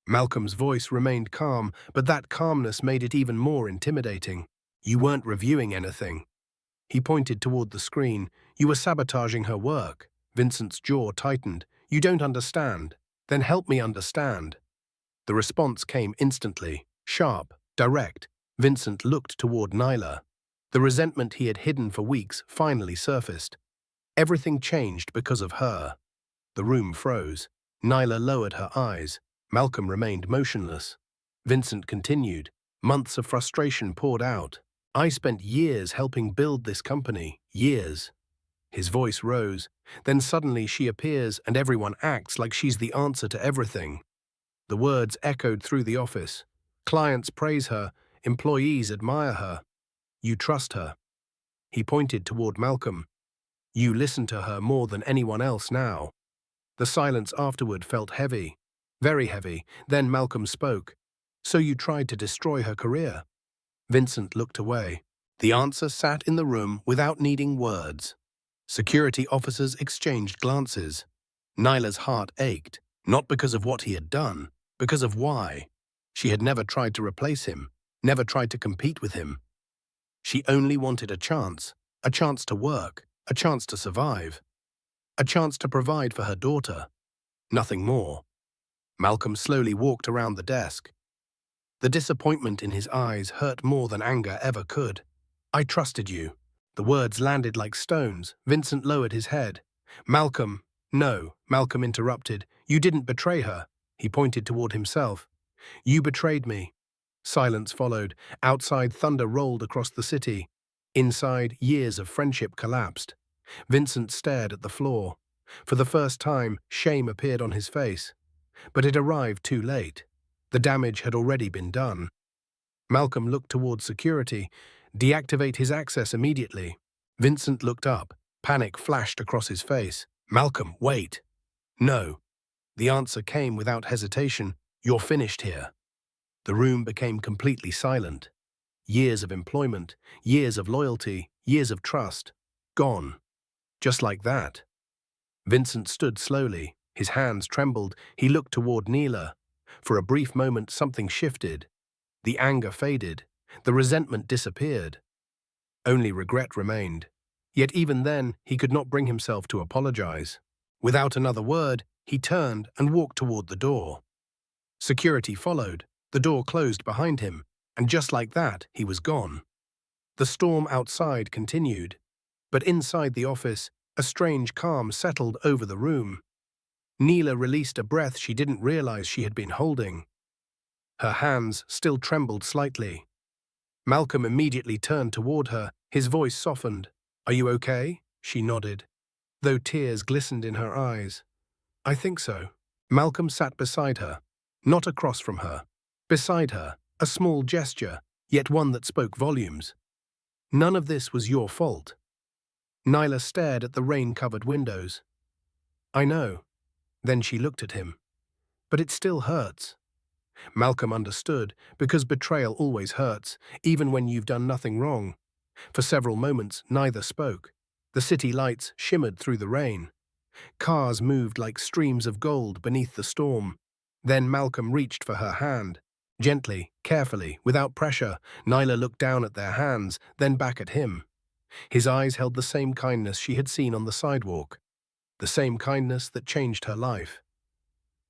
Malcolm's voice remained calm, but that calmness made it even more intimidating. You weren't reviewing anything. He pointed toward the screen. You were sabotaging her work. Vincent's jaw tightened. You don't understand. Then help me understand. The response came instantly, sharp, direct. Vincent looked toward Nyla. The resentment he had hidden for weeks finally surfaced. Everything changed because of her. The room froze. Nyla lowered her eyes. Malcolm remained motionless. Vincent continued. Months of frustration poured out. I spent years helping build this company. Years. His voice rose. Then suddenly she appears and everyone acts like she's the answer to everything. The words echoed through the office. Clients praise her. Employees admire her. You trust her. He pointed toward Malcolm. You listen to her more than anyone else now. The silence afterward felt heavy. Very heavy. Then Malcolm spoke. So you tried to destroy her career? Vincent looked away. The answer sat in the room without needing words. Security officers exchanged glances. Nyla's heart ached, not because of what he had done, because of why. She had never tried to replace him, never tried to compete with him. She only wanted a chance to work, a chance to survive, a chance to provide for her daughter. Nothing more. Malcolm slowly walked around the desk. The disappointment in his eyes hurt more than anger ever could. I trusted you. The words landed like stones. Vincent lowered his head. Malcolm, no, Malcolm interrupted. You didn't betray her. He pointed toward himself. You betrayed me. Silence followed. Outside, thunder rolled across the city. Inside, years of friendship collapsed. Vincent stared at the floor. For the first time, shame appeared on his face. But it arrived too late. The damage had already been done. Malcolm looked toward security. Deactivate his access immediately. Vincent looked up. Panic flashed across his face. Malcolm, wait. No. The answer came without hesitation. You're finished here. The room became completely silent. Years of employment, years of loyalty, years of trust. Gone. Just like that. Vincent stood slowly. His hands trembled. He looked toward Nyla. For a brief moment, something shifted. The anger faded. The resentment disappeared. Only regret remained. Yet even then, he could not bring himself to apologize. Without another word, he turned and walked toward the door. Security followed. The door closed behind him, and just like that, he was gone. The storm outside continued. But inside the office, a strange calm settled over the room. Nyla released a breath she didn't realize she had been holding. Her hands still trembled slightly. Malcolm immediately turned toward her. His voice softened. Are you okay? She nodded, though tears glistened in her eyes. I think so. Malcolm sat beside her, not across from her. Beside her, a small gesture, yet one that spoke volumes. None of this was your fault. Nyla stared at the rain-covered windows. I know. Then she looked at him. But it still hurts. Malcolm understood, because betrayal always hurts, even when you've done nothing wrong. For several moments, neither spoke. The city lights shimmered through the rain. Cars moved like streams of gold beneath the storm. Then Malcolm reached for her hand. Gently, carefully, without pressure, Nyla looked down at their hands, then back at him. His eyes held the same kindness she had seen on the sidewalk. The same kindness that changed her life.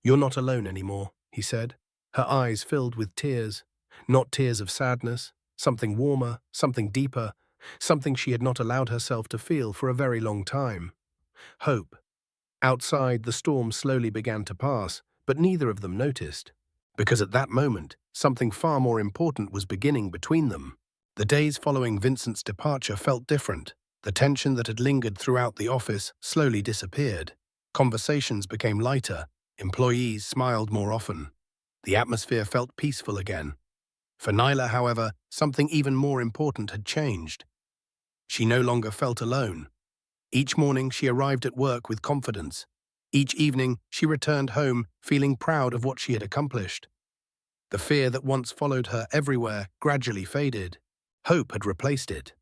You're not alone anymore, he said. Her eyes filled with tears. Not tears of sadness, something warmer, something deeper, something she had not allowed herself to feel for a very long time. Hope. Outside, the storm slowly began to pass, but neither of them noticed. Because at that moment, something far more important was beginning between them. The days following Vincent's departure felt different. The tension that had lingered throughout the office slowly disappeared. Conversations became lighter. Employees smiled more often. The atmosphere felt peaceful again. For Nyla, however, something even more important had changed. She no longer felt alone. Each morning she arrived at work with confidence. Each evening she returned home feeling proud of what she had accomplished. The fear that once followed her everywhere gradually faded. Hope had replaced it.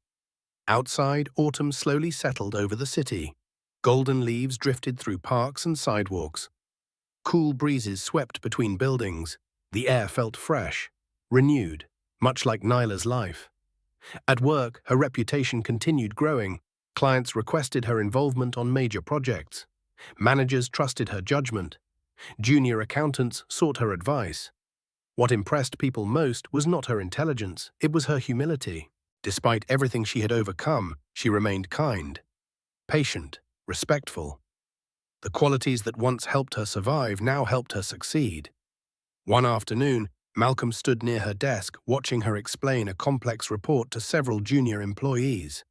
Outside, autumn slowly settled over the city. Golden leaves drifted through parks and sidewalks. Cool breezes swept between buildings. The air felt fresh, renewed, much like Nyla's life. At work, her reputation continued growing. Clients requested her involvement on major projects. Managers trusted her judgment. Junior accountants sought her advice. What impressed people most was not her intelligence, it was her humility. Despite everything she had overcome, she remained kind, patient, respectful. The qualities that once helped her survive now helped her succeed. One afternoon, Malcolm stood near her desk, watching her explain a complex report to several junior employees.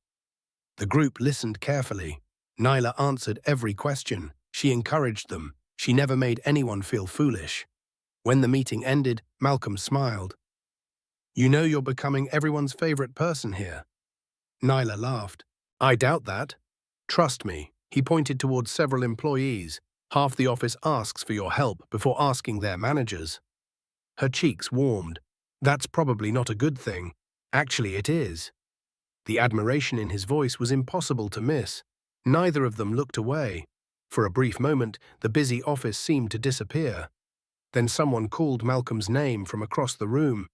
The group listened carefully. Nyla answered every question. She encouraged them. She never made anyone feel foolish. When the meeting ended, Malcolm smiled. "You know you're becoming everyone's favorite person here." Nyla laughed. "I doubt that. Trust me." He pointed towards several employees. "Half the office asks for your help before asking their managers." Her cheeks warmed. "That's probably not a good thing. Actually, it is." The admiration in his voice was impossible to miss. Neither of them looked away. For a brief moment, the busy office seemed to disappear. Then someone called Malcolm's name from across the room.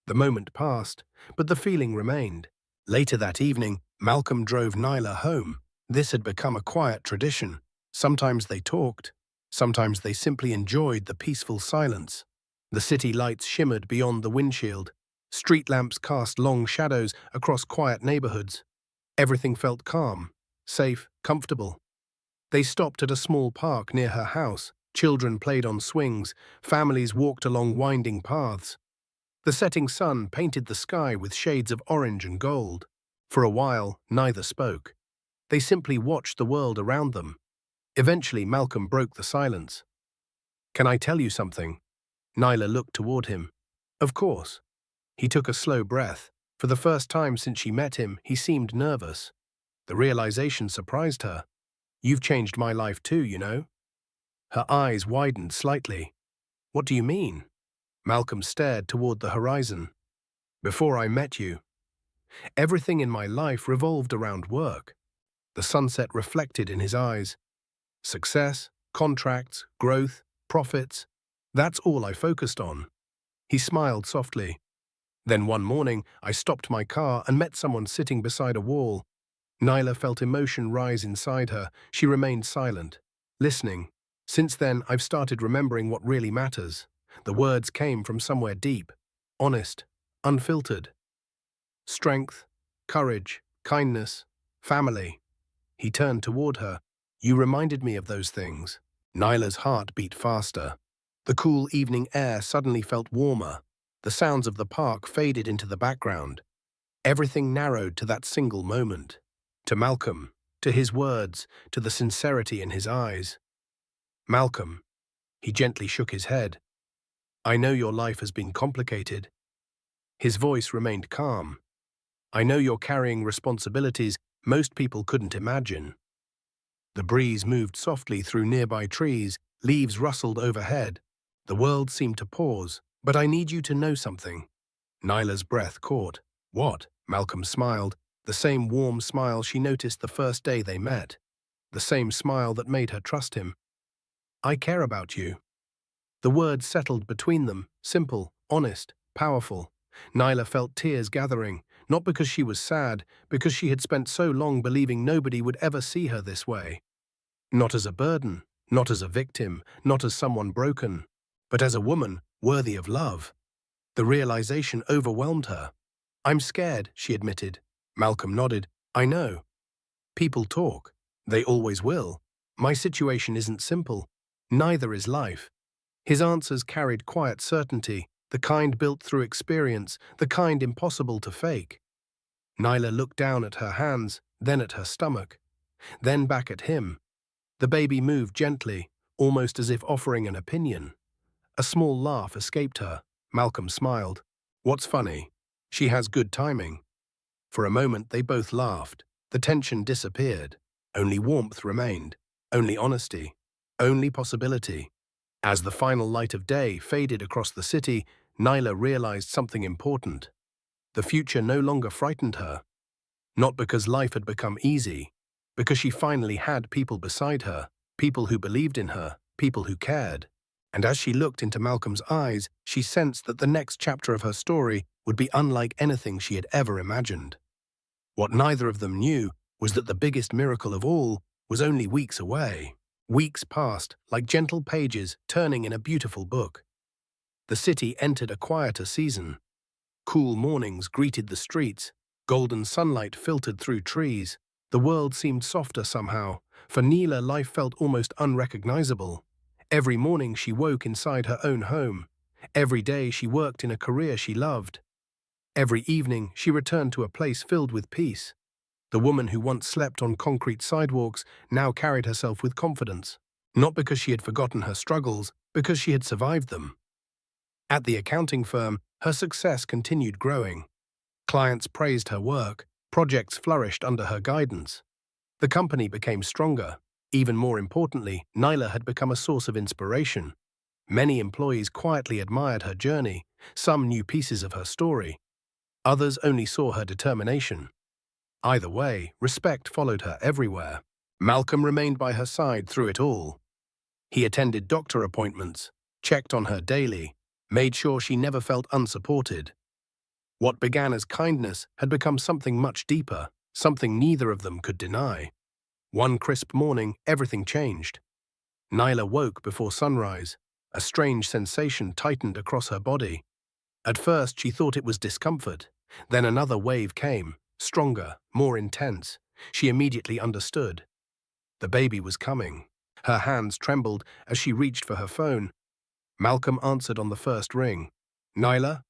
The moment passed, but the feeling remained. Later that evening, Malcolm drove Nyla home. This had become a quiet tradition. Sometimes they talked. Sometimes they simply enjoyed the peaceful silence. The city lights shimmered beyond the windshield. Street lamps cast long shadows across quiet neighborhoods. Everything felt calm, safe, comfortable. They stopped at a small park near her house. Children played on swings. Families walked along winding paths. The setting sun painted the sky with shades of orange and gold. For a while, neither spoke. They simply watched the world around them. Eventually, Malcolm broke the silence. "Can I tell you something?" Nyla looked toward him. "Of course." He took a slow breath. For the first time since she met him, he seemed nervous. The realization surprised her. "You've changed my life too, you know." Her eyes widened slightly. "What do you mean?" Malcolm stared toward the horizon. "Before I met you, everything in my life revolved around work." The sunset reflected in his eyes. "Success, contracts, growth, profits. That's all I focused on." He smiled softly. "Then one morning, I stopped my car and met someone sitting beside a wall." Nyla felt emotion rise inside her. She remained silent, listening. "Since then, I've started remembering what really matters." The words came from somewhere deep, honest, unfiltered. "Strength, courage, kindness, family." He turned toward her. "You reminded me of those things." Nyla's heart beat faster. The cool evening air suddenly felt warmer. The sounds of the park faded into the background. Everything narrowed to that single moment. To Malcolm, to his words, to the sincerity in his eyes. "Malcolm," he gently shook his head, "I know your life has been complicated." His voice remained calm. "I know you're carrying responsibilities most people couldn't imagine." The breeze moved softly through nearby trees, leaves rustled overhead. The world seemed to pause. "But I need you to know something." Nyla's breath caught. "What?" Malcolm smiled, the same warm smile she noticed the first day they met. The same smile that made her trust him. "I care about you." The words settled between them, simple, honest, powerful. Nyla felt tears gathering, not because she was sad, because she had spent so long believing nobody would ever see her this way. Not as a burden, not as a victim, not as someone broken, but as a woman worthy of love. The realization overwhelmed her. "I'm scared," she admitted. Malcolm nodded. "I know. People talk. They always will. My situation isn't simple. Neither is life." His answers carried quiet certainty, the kind built through experience, the kind impossible to fake. Nyla looked down at her hands, then at her stomach, then back at him. The baby moved gently, almost as if offering an opinion. A small laugh escaped her. Malcolm smiled. "What's funny? She has good timing." For a moment they both laughed. The tension disappeared. Only warmth remained. Only honesty. Only possibility. As the final light of day faded across the city, Nyla realized something important. The future no longer frightened her. Not because life had become easy, because she finally had people beside her, people who believed in her, people who cared. And as she looked into Malcolm's eyes, she sensed that the next chapter of her story would be unlike anything she had ever imagined. What neither of them knew was that the biggest miracle of all was only weeks away. Weeks passed, like gentle pages turning in a beautiful book. The city entered a quieter season. Cool mornings greeted the streets. Golden sunlight filtered through trees. The world seemed softer somehow. For Nyla, life felt almost unrecognizable. Every morning she woke inside her own home. Every day she worked in a career she loved. Every evening she returned to a place filled with peace. The woman who once slept on concrete sidewalks now carried herself with confidence. Not because she had forgotten her struggles, because she had survived them. At the accounting firm, her success continued growing. Clients praised her work, projects flourished under her guidance. The company became stronger. Even more importantly, Nyla had become a source of inspiration. Many employees quietly admired her journey. Some knew pieces of her story. Others only saw her determination. Either way, respect followed her everywhere. Malcolm remained by her side through it all. He attended doctor appointments, checked on her daily, made sure she never felt unsupported. What began as kindness had become something much deeper, something neither of them could deny. One crisp morning, everything changed. Nyla woke before sunrise. A strange sensation tightened across her body. At first, she thought it was discomfort. Then another wave came, stronger, more intense. She immediately understood. The baby was coming. Her hands trembled as she reached for her phone. Malcolm answered on the first ring. "Nyla?"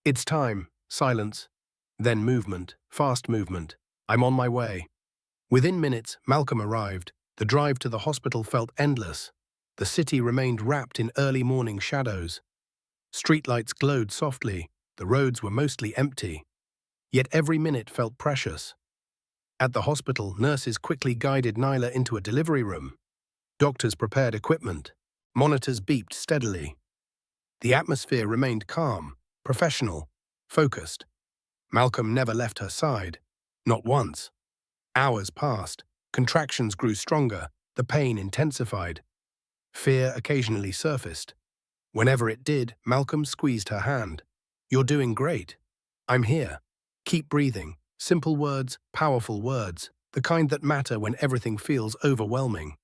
"It's time." Silence. Then movement, fast movement. "I'm on my way." Within minutes, Malcolm arrived. The drive to the hospital felt endless. The city remained wrapped in early morning shadows. Streetlights glowed softly. The roads were mostly empty. Yet every minute felt precious. At the hospital, nurses quickly guided Nyla into a delivery room. Doctors prepared equipment. Monitors beeped steadily. The atmosphere remained calm, professional, focused. Malcolm never left her side. Not once. Hours passed. Contractions grew stronger. The pain intensified. Fear occasionally surfaced. Whenever it did, Malcolm squeezed her hand. "You're doing great. I'm here. Keep breathing." Simple words, powerful words, the kind that matter when everything feels overwhelming.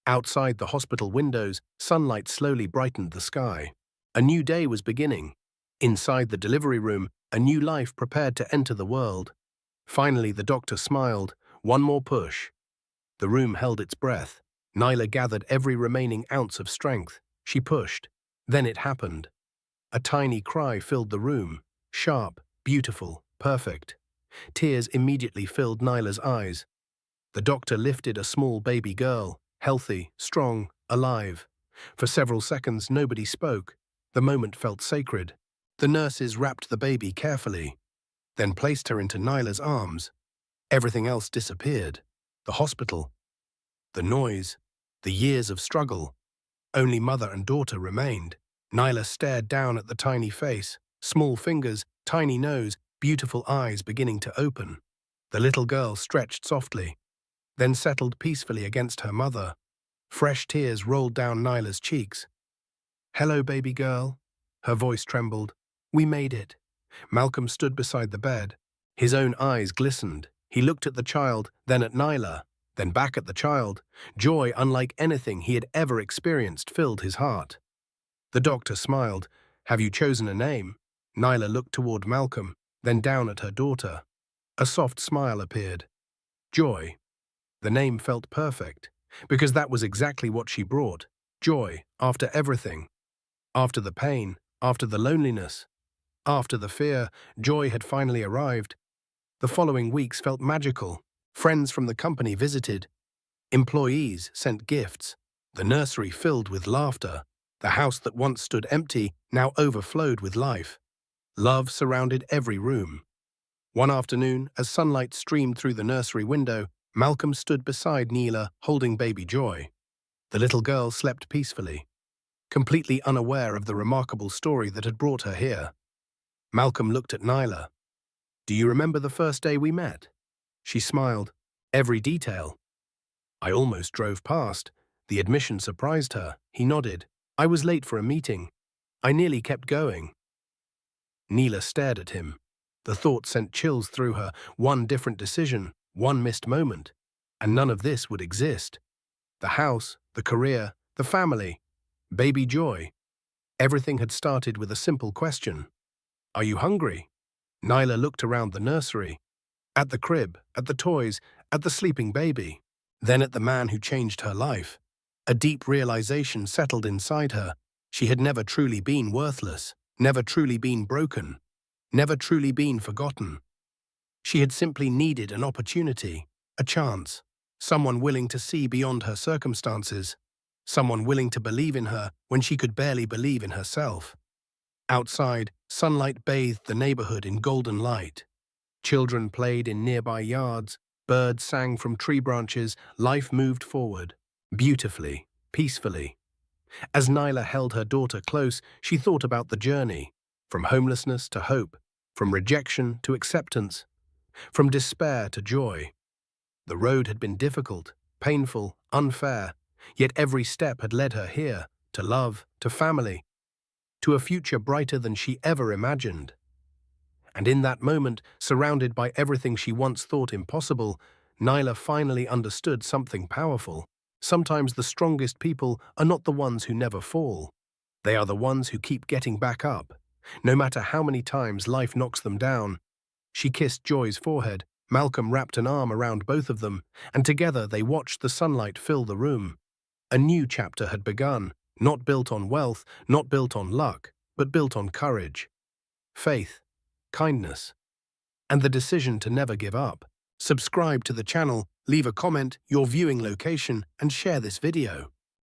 Outside the hospital windows, sunlight slowly brightened the sky. A new day was beginning. Inside the delivery room, a new life prepared to enter the world. Finally, the doctor smiled. One more push. The room held its breath. Nyla gathered every remaining ounce of strength. She pushed. Then it happened. A tiny cry filled the room. Sharp, beautiful, perfect. Tears immediately filled Nyla's eyes. The doctor lifted a small baby girl, healthy, strong, alive. For several seconds, nobody spoke. The moment felt sacred. The nurses wrapped the baby carefully, then placed her into Nyla's arms. Everything else disappeared. The hospital, the noise, the years of struggle. Only mother and daughter remained. Nyla stared down at the tiny face, small fingers, tiny nose, beautiful eyes beginning to open. The little girl stretched softly, then settled peacefully against her mother. Fresh tears rolled down Nyla's cheeks. "Hello, baby girl." Her voice trembled. "We made it." Malcolm stood beside the bed. His own eyes glistened. He looked at the child, then at Nyla, then back at the child. Joy unlike anything he had ever experienced filled his heart. The doctor smiled. "Have you chosen a name?" Nyla looked toward Malcolm, then down at her daughter. A soft smile appeared. Joy. The name felt perfect, because that was exactly what she brought. Joy, after everything. After the pain, after the loneliness, after the fear, joy had finally arrived. The following weeks felt magical. Friends from the company visited. Employees sent gifts. The nursery filled with laughter. The house that once stood empty now overflowed with life. Love surrounded every room. One afternoon, as sunlight streamed through the nursery window, Malcolm stood beside Nyla, holding baby Joy. The little girl slept peacefully. completely unaware of the remarkable story that had brought her here. Malcolm looked at Nyla. "Do you remember the first day we met?" She smiled. "Every detail." "I almost drove past." The admission surprised her. He nodded. "I was late for a meeting. I nearly kept going." Neela stared at him. The thought sent chills through her. One different decision, one missed moment, and none of this would exist. The house, the career, the family, baby Joy. Everything had started with a simple question. "Are you hungry?" Nyla looked around the nursery, at the crib, at the toys, at the sleeping baby, then at the man who changed her life. A deep realization settled inside her. She had never truly been worthless, never truly been broken, never truly been forgotten. She had simply needed an opportunity, a chance, someone willing to see beyond her circumstances, someone willing to believe in her when she could barely believe in herself. Outside, sunlight bathed the neighborhood in golden light. Children played in nearby yards, birds sang from tree branches, life moved forward, beautifully, peacefully. As Nyla held her daughter close, she thought about the journey, from homelessness to hope, from rejection to acceptance, from despair to joy. The road had been difficult, painful, unfair, yet every step had led her here, to love, to family, to a future brighter than she ever imagined. And in that moment, surrounded by everything she once thought impossible, Nyla finally understood something powerful. Sometimes the strongest people are not the ones who never fall. They are the ones who keep getting back up, no matter how many times life knocks them down. She kissed Joy's forehead. Malcolm wrapped an arm around both of them, and together they watched the sunlight fill the room. A new chapter had begun, not built on wealth, not built on luck, but built on courage, faith, kindness, and the decision to never give up. Subscribe to the channel, leave a comment, your viewing location, and share this video.